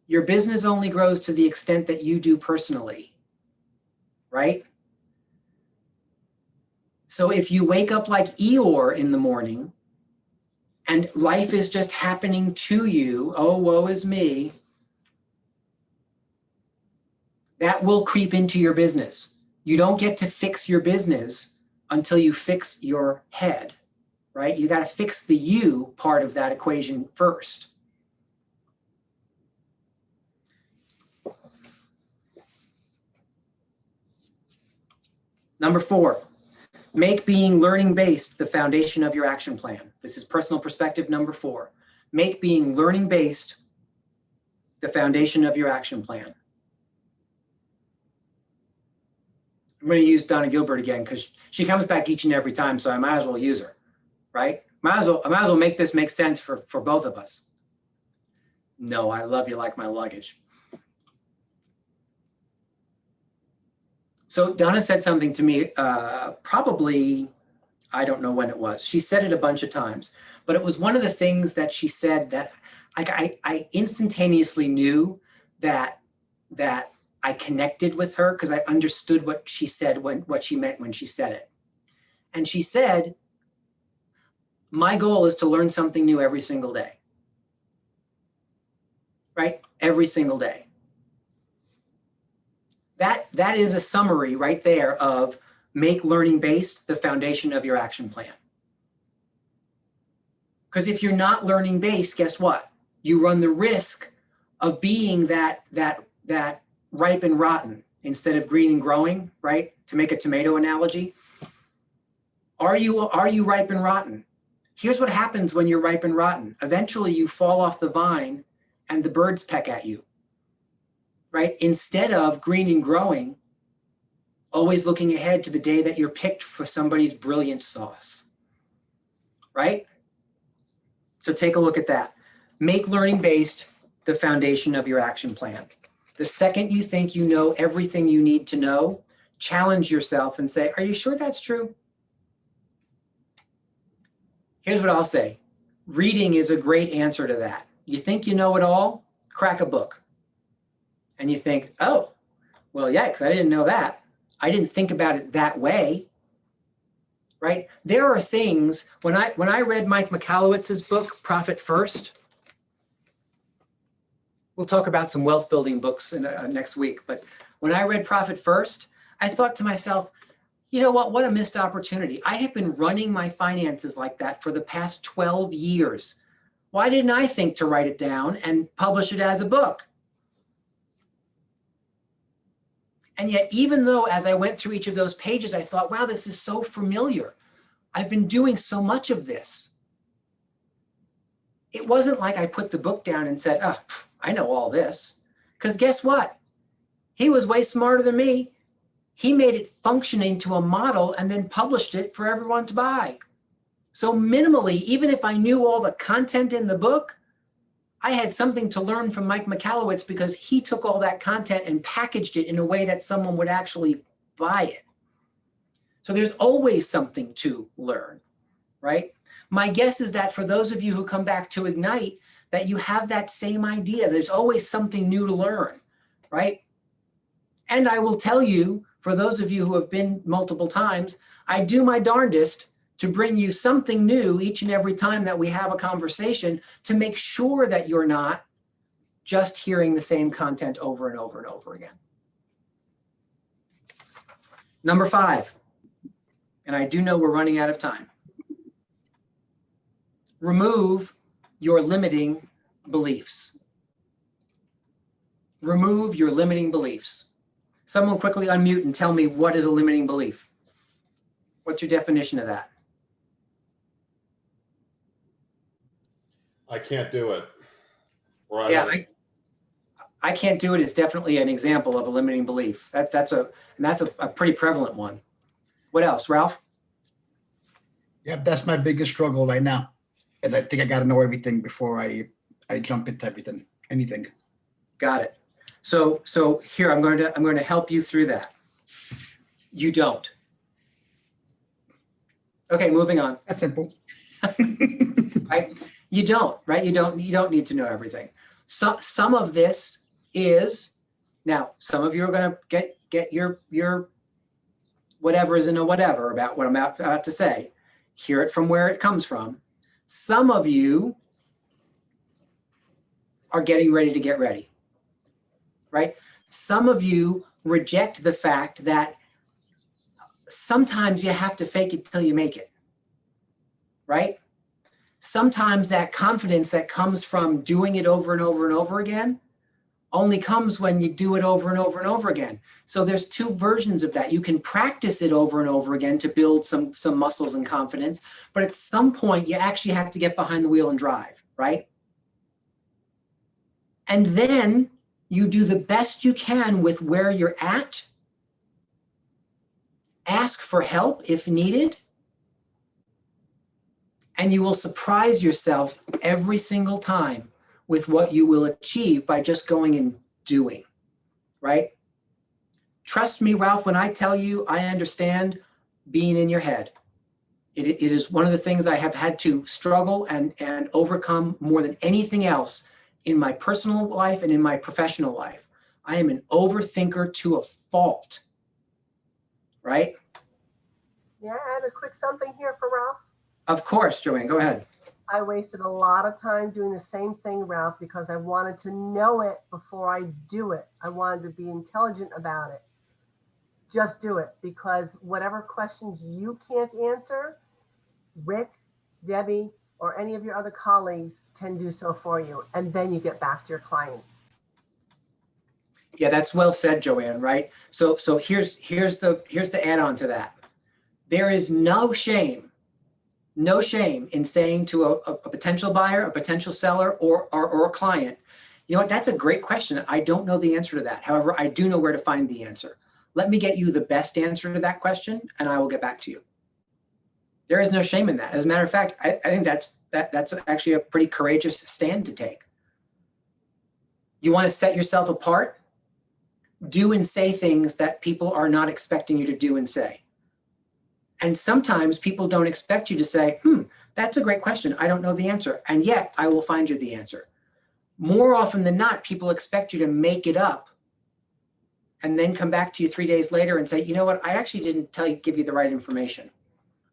Your business only grows to the extent that you do personally, right? So if you wake up like Eeyore in the morning and life is just happening to you, oh, woe is me, that will creep into your business. You don't get to fix your business until you fix your head, right? You got to fix the you part of that equation first. Number 4, make being learning-based the foundation of your action plan. This is personal perspective number 4. Make being learning-based the foundation of your action plan. I'm going to use Donna Gilbert again because she comes back each and every time, so I might as well use her, right? I might as well make this make sense for both of us. No, I love you like my luggage. So Donna said something to me, probably, I don't know when it was. She said it a bunch of times, but it was one of the things that she said that I instantaneously knew that I connected with her because I understood what she said, what she meant when she said it. And she said, my goal is to learn something new every single day, right? Every single day. That is a summary right there of make learning based the foundation of your action plan. Because if you're not learning based, guess what? You run the risk of being that ripe and rotten instead of green and growing, right? To make a tomato analogy. Are you ripe and rotten? Here's what happens when you're ripe and rotten. Eventually you fall off the vine and the birds peck at you, right? Instead of green and growing, always looking ahead to the day that you're picked for somebody's brilliant sauce, right? So take a look at that. Make learning-based the foundation of your action plan. The second you think you know everything you need to know, challenge yourself and say, are you sure that's true? Here's what I'll say. Reading is a great answer to that. You think you know it all? Crack a book. And you think, oh, well, yikes, I didn't know that. I didn't think about it that way, right? There are things, when I read Mike Michalowicz's book, Profit First, we'll talk about some wealth building books in, next week, but when I read Profit First, I thought to myself, you know what a missed opportunity. I have been running my finances like that for the past 12 years. Why didn't I think to write it down and publish it as a book? And yet, even though as I went through each of those pages, I thought, wow, this is so familiar. I've been doing so much of this. It wasn't like I put the book down and said, oh, I know all this. Because guess what? He was way smarter than me. He made it function into a model and then published it for everyone to buy. So minimally, even if I knew all the content in the book, I had something to learn from Mike Michalowicz because he took all that content and packaged it in a way that someone would actually buy it. So there's always something to learn, right? My guess is that for those of you who come back to Ignite, that you have that same idea. There's always something new to learn, right? And I will tell you, for those of you who have been multiple times, I do my darndest to bring you something new each and every time that we have a conversation to make sure that you're not just hearing the same content over and over and over again. Number 5, and I do know we're running out of time. Remove your limiting beliefs. Remove your limiting beliefs. Someone quickly unmute and tell me, what is a limiting belief? What's your definition of that? I can't do it. Or I can't do it is definitely an example of a limiting belief. That's a pretty prevalent one. What else, Ralph? Yep, that's my biggest struggle right now. And I think I got to know everything before I jump into anything. Got it. So here I'm going to help you through that. You don't. Okay, moving on. That's simple. Right? You don't, right? You don't need to know everything. Some of this is, now some of you are going to get your whatever is in a whatever about what I'm about to say. Hear it from where it comes from. Some of you are getting ready to get ready, right? Some of you reject the fact that sometimes you have to fake it till you make it, right? Sometimes that confidence that comes from doing it over and over and over again only comes when you do it over and over and over again. So there's 2 versions of that. You can practice it over and over again to build some muscles and confidence, but at some point you actually have to get behind the wheel and drive, right? And then you do the best you can with where you're at. Ask for help if needed. And you will surprise yourself every single time with what you will achieve by just going and doing, right? Trust me, Ralph, when I tell you I understand being in your head. It is one of the things I have had to struggle and overcome more than anything else in my personal life and in my professional life. I am an overthinker to a fault, right? Yeah, add a quick something here for Ralph. Of course, Joanne, go ahead. I wasted a lot of time doing the same thing, Ralph, because I wanted to know it before I do it. I wanted to be intelligent about it. Just do it, because whatever questions you can't answer, Rick, Debbie, or any of your other colleagues can do so for you. And then you get back to your clients. Yeah, that's well said, Joanne, right? So here's the add-on to that. There is no shame No shame in saying to a potential buyer, a potential seller, or a client, you know what, that's a great question. I don't know the answer to that. However, I do know where to find the answer. Let me get you the best answer to that question, and I will get back to you. There is no shame in that. As a matter of fact, I think that's actually a pretty courageous stand to take. You want to set yourself apart? Do and say things that people are not expecting you to do and say. And sometimes people don't expect you to say, that's a great question. I don't know the answer. And yet I will find you the answer. More often than not, people expect you to make it up and then come back to you 3 days later and say, you know what, I actually didn't give you the right information.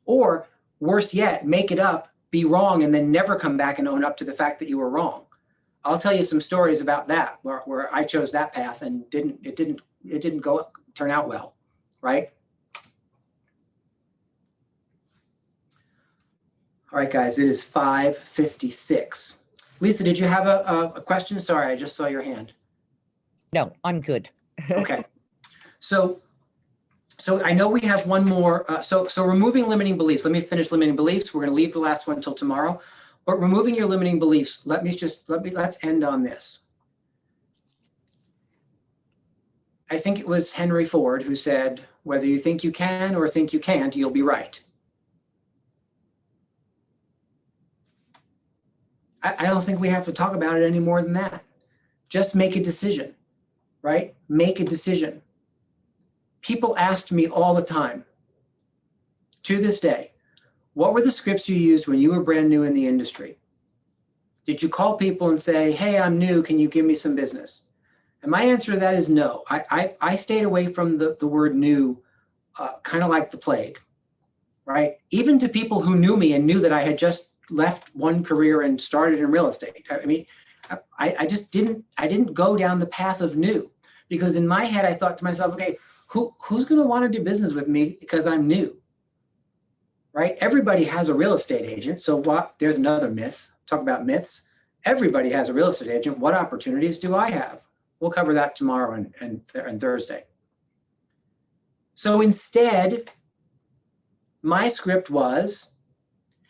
Or worse yet, make it up, be wrong, and then never come back and own up to the fact that you were wrong. I'll tell you some stories about that where I chose that path and it didn't turn out well, right? All right, guys, it is 5:56. Lisa, did you have a question? Sorry, I just saw your hand. No, I'm good. Okay. So I know we have one more. So removing limiting beliefs. Let me finish limiting beliefs. We're going to leave the last one until tomorrow. But removing your limiting beliefs. Let's end on this. I think it was Henry Ford who said, whether you think you can or think you can't, you'll be right. I don't think we have to talk about it any more than that. Just make a decision, right? Make a decision. People asked me all the time, to this day, what were the scripts you used when you were brand new in the industry? Did you call people and say, hey, I'm new, can you give me some business? And my answer to that is no. I stayed away from the word new, kind of like the plague, right? Even to people who knew me and knew that I had just left one career and started in real estate. I mean, I just didn't go down the path of new, because in my head, I thought to myself, okay, who's going to want to do business with me because I'm new, right? Everybody has a real estate agent. So what? There's another myth. Talk about myths. Everybody has a real estate agent. What opportunities do I have? We'll cover that tomorrow and Thursday. So instead, my script was,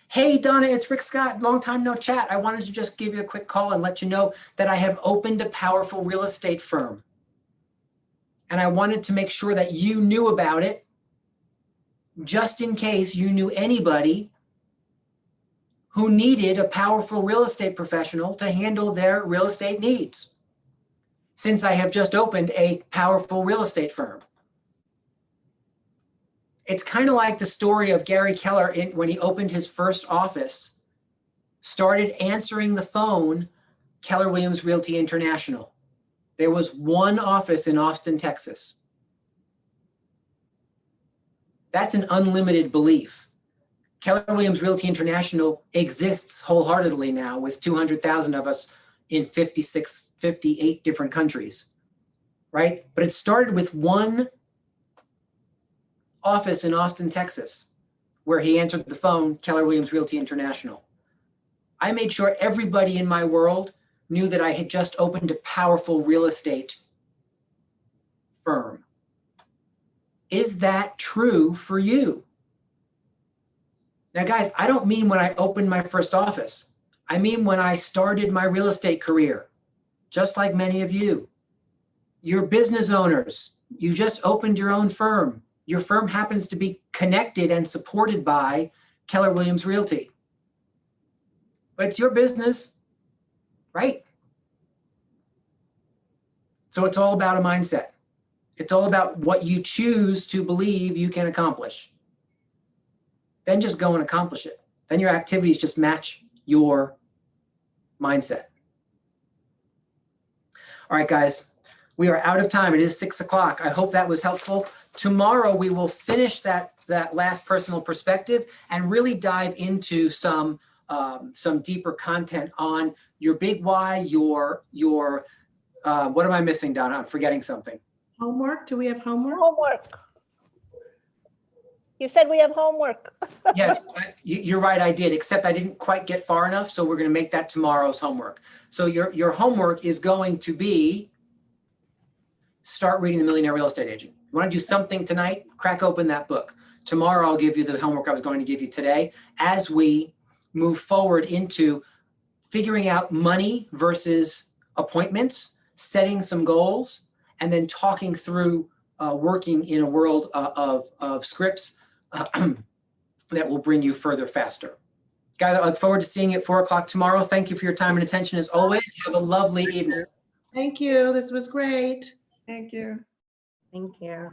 hey, Donna, it's Rick Scott. Long time no chat. I wanted to just give you a quick call and let you know that I have opened a powerful real estate firm. And I wanted to make sure that you knew about it, just in case you knew anybody who needed a powerful real estate professional to handle their real estate needs, since I have just opened a powerful real estate firm. It's kind of like the story of Gary Keller when he opened his first office, started answering the phone, Keller Williams Realty International. There was one office in Austin, Texas. That's an unlimited belief. Keller Williams Realty International exists wholeheartedly now with 200,000 of us in 58 different countries, right? But it started with one office in Austin, Texas, where he answered the phone, Keller Williams Realty International. I made sure everybody in my world knew that I had just opened a powerful real estate firm. Is that true for you? Now, guys, I don't mean when I opened my first office. I mean when I started my real estate career, just like many of you. You're business owners. You just opened your own firm. Your firm happens to be connected and supported by Keller Williams Realty. But it's your business, right? So it's all about a mindset. It's all about what you choose to believe you can accomplish. Then just go and accomplish it. Then your activities just match your mindset. All right, guys, we are out of time. It is 6 o'clock. I hope that was helpful. Tomorrow, we will finish that last personal perspective and really dive into some deeper content on your big why, your what am I missing, Donna? I'm forgetting something. Homework? Do we have homework? Homework. You said we have homework. Yes, you're right, I did, except I didn't quite get far enough, so we're going to make that tomorrow's homework. So your homework is going to be start reading The Millionaire Real Estate Agent. You want to do something tonight? Crack open that book. Tomorrow, I'll give you the homework I was going to give you today as we move forward into figuring out money versus appointments, setting some goals, and then talking through working in a world of scripts that will bring you further faster. Guys, I look forward to seeing you at 4 o'clock tomorrow. Thank you for your time and attention as always. Have a lovely evening. Thank you. This was great. Thank you. Thank you.